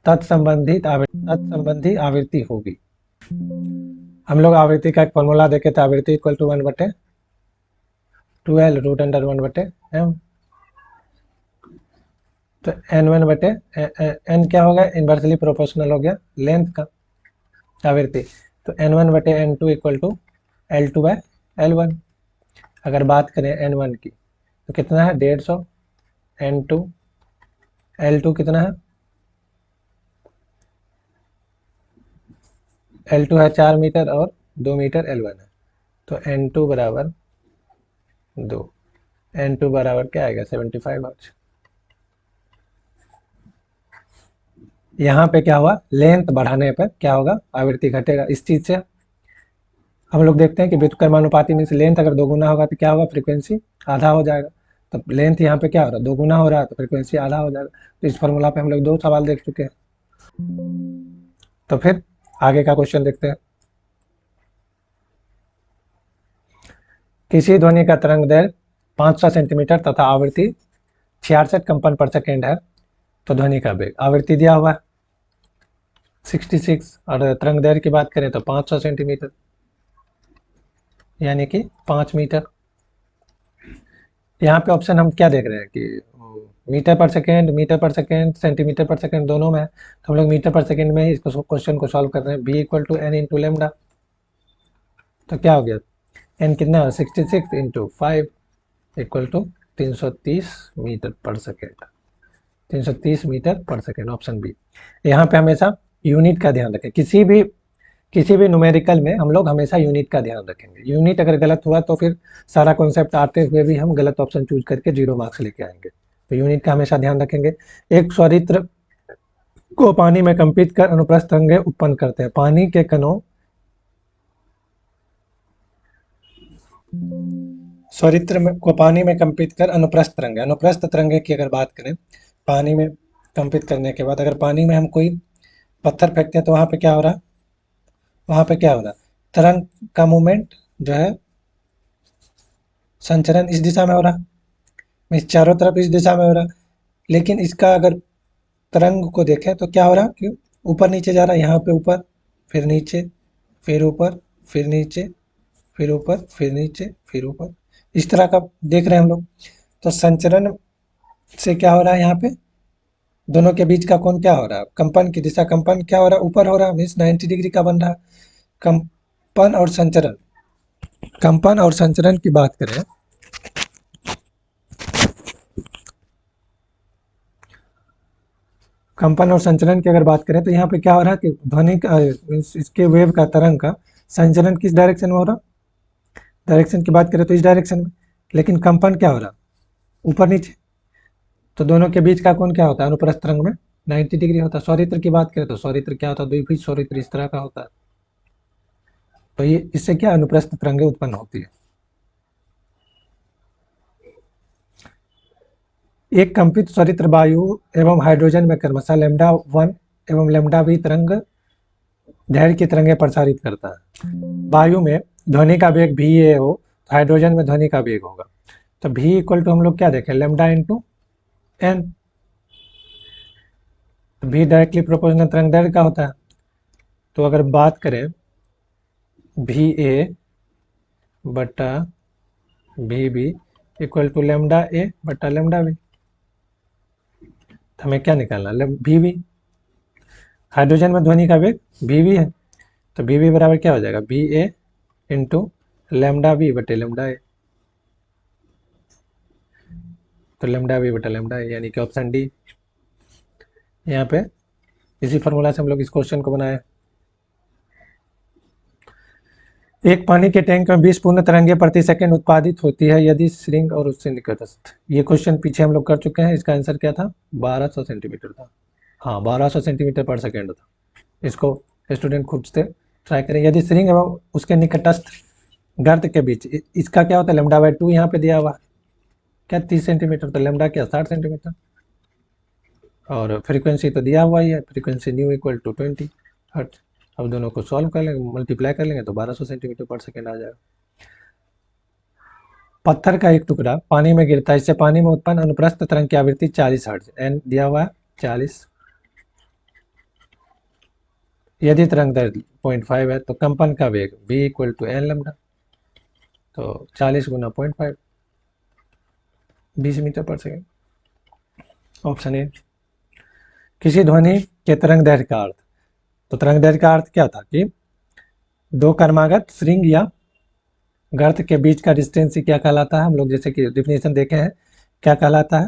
तत्संबंधी आवृत्ति होगी। हम लोग आवृत्ति का एक फॉर्मूला देखे थे, आवृत्ति equal to 1/12 root under 1/m। तो n क्या हो गया, इन्वर्सली प्रोपोर्शनल हो गया लेंथ का आवृत्ति। तो n1/n2 इक्वल टू L2/L1। अगर बात करें n1 की तो कितना है 150, n2 L2 कितना है, L2 है 4 मीटर और 2 मीटर L1 है। तो n2 बराबर 2, n2 बराबर क्या आएगा 75 हर्ट्ज। यहाँ पे क्या हुआ, लेंथ बढ़ाने पर क्या होगा, आवृत्ति घटेगा। इस चीज से हम लोग देखते हैं कि व्युत्क्रमानुपाती मीन्स लेंथ अगर दोगुना होगा तो क्या होगा, फ्रीक्वेंसी आधा हो जाएगा। तो लेंथ यहाँ पे क्या हो रहा है, दोगुना हो रहा है, तो फ्रीक्वेंसी आधा हो जाएगा। तो इस फॉर्मूला पे हम लोग 2 सवाल देख चुके हैं। तो फिर आगे का क्वेश्चन देखते हैं। किसी ध्वनि का तरंग दैर्ध्य 500 सेंटीमीटर तथा आवृत्ति 66 कंपन पर सेकेंड है, तो ध्वनि का वेग, आवृत्ति दिया हुआ है 66 और तरंग दैर्ध्य की बात करें तो 500 सेंटीमीटर यानी कि 5 मीटर। यहाँ पे ऑप्शन हम क्या देख रहे हैं कि मीटर पर सेकेंड, सेंटीमीटर पर सेकेंड दोनों में है। तो हम लोग मीटर पर सेकेंड में ही इसको क्वेश्चन को सॉल्व कर रहे हैं। b equal to n into lambda. तो क्या हो गया, n कितना है 66 into 5 equal to 330 metre per second. 330 metre per second, option B. यहाँ पे हमेशा यूनिट का ध्यान रखें, किसी भी न्यूमेरिकल में हम लोग हमेशा यूनिट का ध्यान रखेंगे। यूनिट अगर गलत हुआ तो फिर सारा कॉन्सेप्ट आते हुए भी हम गलत ऑप्शन चूज करके 0 मार्क्स लेके आएंगे। तो यूनिट का हमेशा ध्यान रखेंगे। एक सौरित्र को पानी में कंपित कर अनुप्रस्थ तरंगें उत्पन्न करते हैं। पानी के कणों को पानी में कंपित कर अनुप्रस्थ तरंगे की अगर बात करें, पानी में कंपित करने के बाद अगर पानी में हम कोई पत्थर फेंकते हैं तो वहां पे क्या हो रहा है, वहां पे क्या हो रहा है, तरंग का मूवमेंट जो है संचरण इस दिशा में हो रहा है, इस चारों तरफ इस दिशा में हो रहा है। लेकिन इसका अगर तरंग को देखें तो क्या हो रहा है कि ऊपर नीचे जा रहा है, यहाँ पे ऊपर फिर नीचे, फिर ऊपर फिर नीचे, फिर ऊपर फिर नीचे, फिर ऊपर, इस तरह का देख रहे हैं हम लोग। तो संचरण से क्या हो रहा है, यहाँ पे दोनों के बीच का कोण क्या हो रहा है, कंपन की दिशा, कंपन क्या हो रहा है, ऊपर हो रहा है, मीन्स 90 डिग्री का बन रहा है। कंपन और संचरण, कंपन और संचरण की बात करें, कंपन और संचरण की अगर बात करें तो यहाँ पे क्या हो रहा है कि ध्वनि का इसके वेव का, तरंग का संचरण किस डायरेक्शन में हो रहा, डायरेक्शन की बात करें तो इस डायरेक्शन में। लेकिन कंपन क्या हो रहा, ऊपर नीचे। तो दोनों के बीच का कोण क्या होता है अनुप्रस्थ तरंग में 90 डिग्री होता है। सौरित्र की बात करें तो सौरित्र क्या होता है, द्विभुज सौरित्र इस तरह का होता है। तो ये इससे क्या अनुप्रस्थ तरंगें उत्पन्न होती है। एक कंपित सौरित्र वायु एवं हाइड्रोजन में क्रमशः λ1 एवं λv तरंग दैर्ध्य की तरंगें प्रसारित करता है। वायु में ध्वनि का वेग va हो तो हाइड्रोजन में ध्वनि का वेग होगा। तो v इक्वल टू हम लोग क्या देखें, lambda into n. v directly proportional तरंग दैर्ध्य का होता है। तो अगर बात करें va बटा vb equal to lambda a बटा लैम्डा v, हमें क्या निकालना, vb। हाइड्रोजन में ध्वनि का वेग vv है, तो vv बराबर क्या हो जाएगा, va इंटू लैम्डा v बटे लैम्डा a। तो लैम्डा v बटा लैम्डा a यानी कि ऑप्शन डी यहाँ पे इसी फॉर्मूला से हम लोग इस क्वेश्चन को बनाए। एक पानी के टैंक में 20 पूर्ण तरंगे प्रति सेकंड उत्पादित होती है यदि श्रिंग और उससे निकटस्थ। ये क्वेश्चन पीछे हम लोग कर चुके हैं। इसका आंसर क्या था? 1200 सेंटीमीटर था। हाँ, 1200 सेंटीमीटर पर सेकंड था। इसको स्टूडेंट खुद से ट्राई करें। यदि श्रिंग एवं उसके निकटस्थ गर्त के बीच, इसका क्या होता है? λ/2 यहाँ पे दिया हुआ क्या 30 सेंटीमीटर, तो लैम्डा क्या 60 सेंटीमीटर, और फ्रीक्वेंसी तो दिया हुआ ही है, frequency nu equal to 20 hertz. अब दोनों को सॉल्व कर लेंगे, मल्टीप्लाई कर लेंगे तो 1200 सेंटीमीटर पर सेकंड आ जाएगा। पत्थर का एक टुकड़ा पानी में गिरता है, इससे पानी में उत्पन्न अनुप्रस्थ तरंग की आवृत्ति 40 हर्ट्ज, एन दिया हुआ है 40। यदि तरंग दैर्ध्य 0.5 है तो कंपन का वेग v equal to n lambda, तो 40 गुना 0.5 20 metre per second. Option A. किसी ध्वनि के तरंग दैर्ध्य का अर्थ, तो तरंग दैर्ध्य का अर्थ क्या था कि दो क्रमागत श्रिंग या गर्त के बीच का डिस्टेंस क्या कहलाता है? हम लोग जैसे कि डिफिनेशन देखे हैं, क्या कहलाता है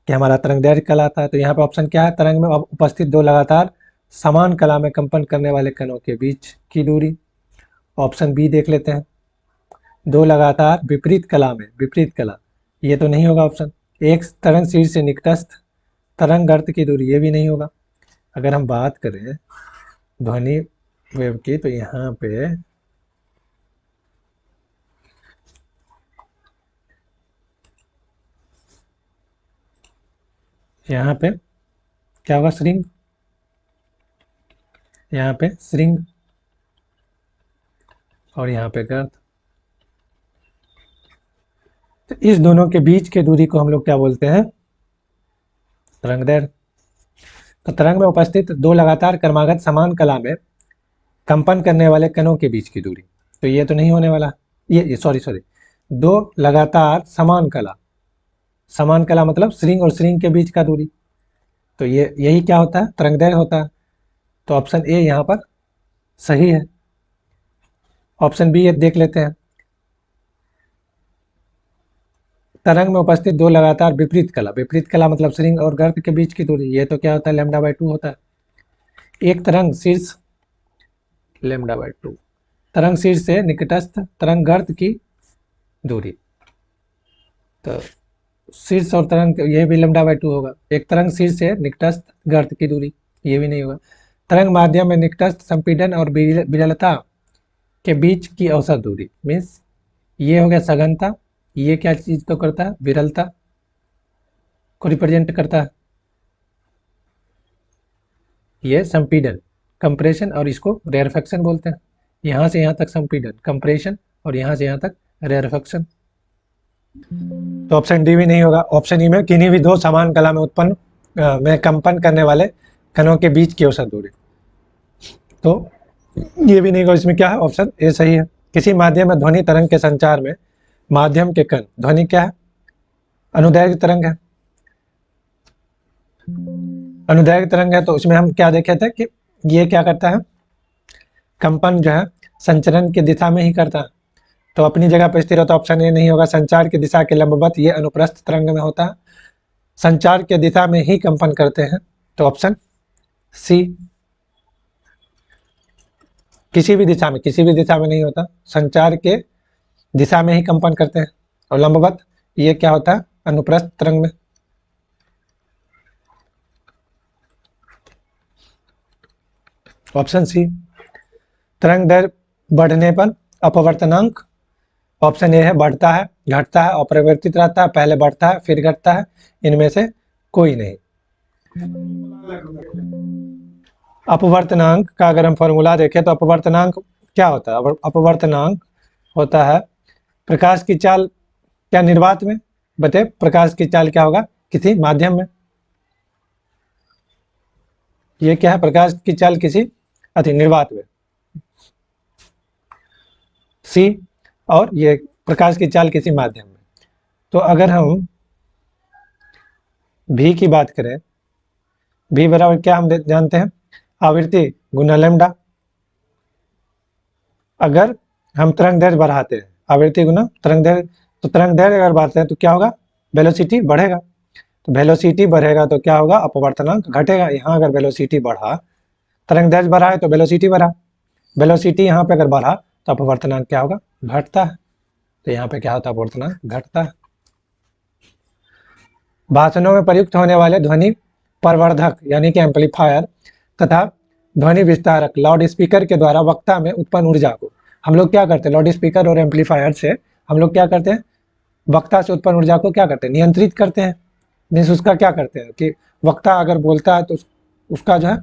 कि हमारा तरंग दैर्ध्य कहलाता है। तो यहाँ पे ऑप्शन क्या है? तरंग में उपस्थित दो लगातार समान कला में कंपन करने वाले कणों के बीच की दूरी। ऑप्शन बी देख लेते हैं, दो लगातार विपरीत कला में, विपरीत कला ये तो नहीं होगा ऑप्शन। एक तरंग शीर्ष से निकटस्थ तरंग गर्त की दूरी, ये भी नहीं होगा। अगर हम बात करें ध्वनि वेव की, तो यहाँ पे क्या होगा? श्रिंग, यहाँ पे श्रिंग और यहाँ पे गर्त। तो इस दोनों के बीच के दूरी को हम लोग क्या बोलते हैं? तरंग दैर्ध्य। तो तरंग में उपस्थित दो लगातार क्रमागत समान कला में कंपन करने वाले कणों के बीच की दूरी, तो ये तो नहीं होने वाला। ये सॉरी दो लगातार समान कला मतलब श्रिंग और श्रिंग के बीच का दूरी, तो ये यही क्या होता है? तरंग दैर्ध्य होता है। तो ऑप्शन ए यहाँ पर सही है। ऑप्शन बी देख लेते हैं, तरंग में उपस्थित दो लगातार विपरीत कला मतलब श्रिंग और गर्त के बीच की दूरी, ये तो क्या होता है? λ/2 होता है। एक तरंग शीर्ष λ/2, तरंग शीर्ष से निकटस्थ तरंग गर्त की दूरी, तो शीर्ष और तरंग ये भी λ/2 होगा। एक तरंग शीर्ष से निकटस्थ गर्त की दूरी, ये भी नहीं होगा। तरंग माध्यम में निकटस्थ संपीड़न और विरलता के बीच की औसत दूरी, मीन्स ये हो गया सघनता, ये क्या चीज को करता है? विरलता को रिप्रेजेंट करता है। ये संपीड़न, कंप्रेशन, और इसको रेयरफैक्शन बोलते हैं। यहाँ से यहाँ तक संपीड़न, कंप्रेशन, और यहाँ से यहाँ तक रेयरफैक्शन। तो ऑप्शन डी भी नहीं होगा। ऑप्शन ई में किन्हीं भी दो समान कला में उत्पन्न में कंपन करने वाले कणों के बीच की औसत दूरी, तो ये भी नहीं होगा। इसमें क्या है? ऑप्शन ए सही है। किसी माध्यम में ध्वनि तरंग के संचार में माध्यम के कण, ध्वनि क्या है? अनुदैर्घ्य तरंग है। अनुदैर्घ्य तरंग है, तो उसमें हम क्या देखे थे कि ये क्या करता है? कंपन जो है संचरण की दिशा में ही करता है, तो अपनी जगह पर स्थिर होता। ऑप्शन ए नहीं होगा। संचार की दिशा के लंबवत ये अनुप्रस्थ तरंग में होता है, संचार के दिशा में ही कंपन करते हैं, तो ऑप्शन सी। किसी भी दिशा में नहीं होता, संचार के दिशा में ही कंपन करते हैं। और लंबवत ये क्या होता है? अनुप्रस्थ तरंग में। Option C. तरंग दैर्घ्य बढ़ने पर अपवर्तनांक, ऑप्शन ए है बढ़ता है, घटता है, अपरिवर्तित रहता है, पहले बढ़ता है फिर घटता है, इनमें से कोई नहीं। अपवर्तनांक का अगर हम फॉर्मूला देखें तो अपवर्तनांक क्या होता है? अपवर्तनांक होता है प्रकाश की चाल, क्या निर्वात में बटे प्रकाश की चाल क्या होगा? किसी माध्यम में। ये क्या है? प्रकाश की चाल किसी निर्वात में, सी। और ये प्रकाश की चाल किसी माध्यम में। तो अगर हम भी की बात करें, भी बराबर क्या हम जानते हैं? आवृत्ति गुना लैम्डा। अगर हम तरंग दैर्घ्य बढ़ाते हैं, आवृत्ति गुना तरंग दैर्घ्य, तो तरंग दैर्घ्य अगर बढ़ाते हैं तो क्या होगा? वेलोसिटी बढ़ेगा। तो वेलोसिटी बढ़ेगा तो क्या होगा, अपवर्तनांक घटेगा। यहाँ अगर वेलोसिटी बढ़ा, तरंग दैर्ध्य बढ़ा है तो वेलोसिटी बढ़ा, वेलोसिटी यहाँ पे अगर बढ़ा तो अपवर्तनांक क्या होगा, घटता है। तो यहाँ पे क्या होता है, अपवर्तनांक घटता है। भाषणों में प्रयुक्त होने वाले ध्वनि प्रवर्धक यानी कि एम्पलीफायर तथा ध्वनि विस्तारक लाउड स्पीकर के द्वारा वक्ता में उत्पन्न ऊर्जा को हम लोग क्या करते हैं, लाउड स्पीकर और एम्पलीफायर से हम लोग क्या करते हैं, वक्ता से उत्पन्न ऊर्जा को क्या करते हैं, नियंत्रित करते हैं। मीन्स उसका क्या करते हैं कि वक्ता अगर बोलता है तो उसका जो है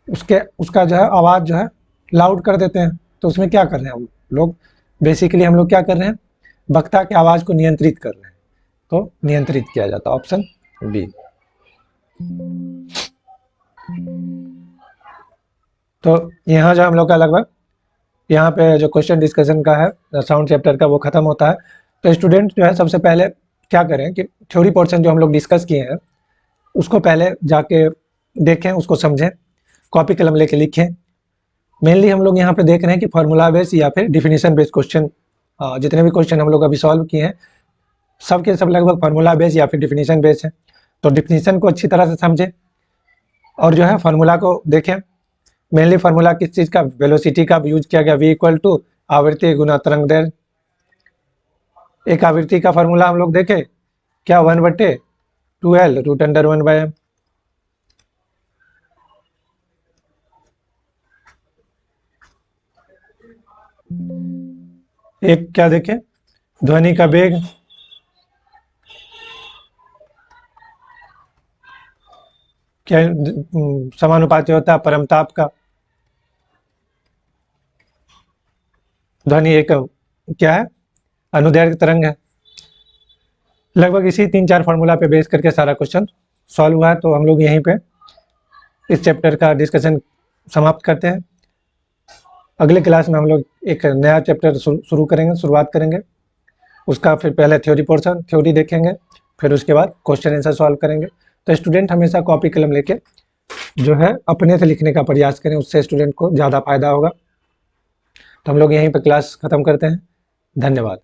उसका जो है आवाज़ जो है लाउड कर देते हैं। तो उसमें क्या कर रहे हैं हम लोग, बेसिकली हम लोग क्या कर रहे हैं, वक्ता की आवाज़ को नियंत्रित कर रहे हैं। तो नियंत्रित किया जाता है, ऑप्शन बी। तो यहाँ जो हम लोग का लगभग यहाँ पे जो क्वेश्चन डिस्कशन का है साउंड चैप्टर का वो खत्म होता है। तो स्टूडेंट जो है सबसे पहले क्या करें कि थ्योरी पोर्शन जो हम लोग डिस्कस किए हैं उसको पहले जाके देखें, उसको समझें, कॉपी कलम लेके लिखें। मेनली हम लोग यहाँ पे देख रहे हैं कि फार्मूला बेस्ड या फिर डिफिनीशन बेस्ड क्वेश्चन, जितने भी क्वेश्चन हम लोग अभी सॉल्व किए हैं सब के सब लगभग फार्मूला बेस्ड या फिर डिफिनीशन बेस्ड है। तो डिफिनीशन को अच्छी तरह से समझें और जो है फार्मूला को देखें। मेनली फार्मूला किस चीज़ का, वेलोसिटी का यूज किया गया, v इक्वल टू आवृत्ति गुना तरंग दैर्ध्य। एक आवृत्ति का फार्मूला हम लोग देखें क्या, 1/2L √(1/m). एक क्या देखें, ध्वनि का वेग क्या समानुपाती होता है परमताप का। ध्वनि एक क्या है, अनुदैर्घ्य तरंग है। लगभग इसी 3-4 फार्मूला पे बेस करके सारा क्वेश्चन सॉल्व हुआ है। तो हम लोग यहीं पे इस चैप्टर का डिस्कशन समाप्त करते हैं। अगले क्लास में हम लोग एक नया चैप्टर शुरुआत करेंगे। उसका फिर पहले थ्योरी पोर्शन, थ्योरी देखेंगे, फिर उसके बाद क्वेश्चन आंसर सॉल्व करेंगे। तो स्टूडेंट हमेशा कॉपी कलम लेके जो है अपने से लिखने का प्रयास करें, उससे स्टूडेंट को ज़्यादा फायदा होगा। तो हम लोग यहीं पर क्लास ख़त्म करते हैं। धन्यवाद।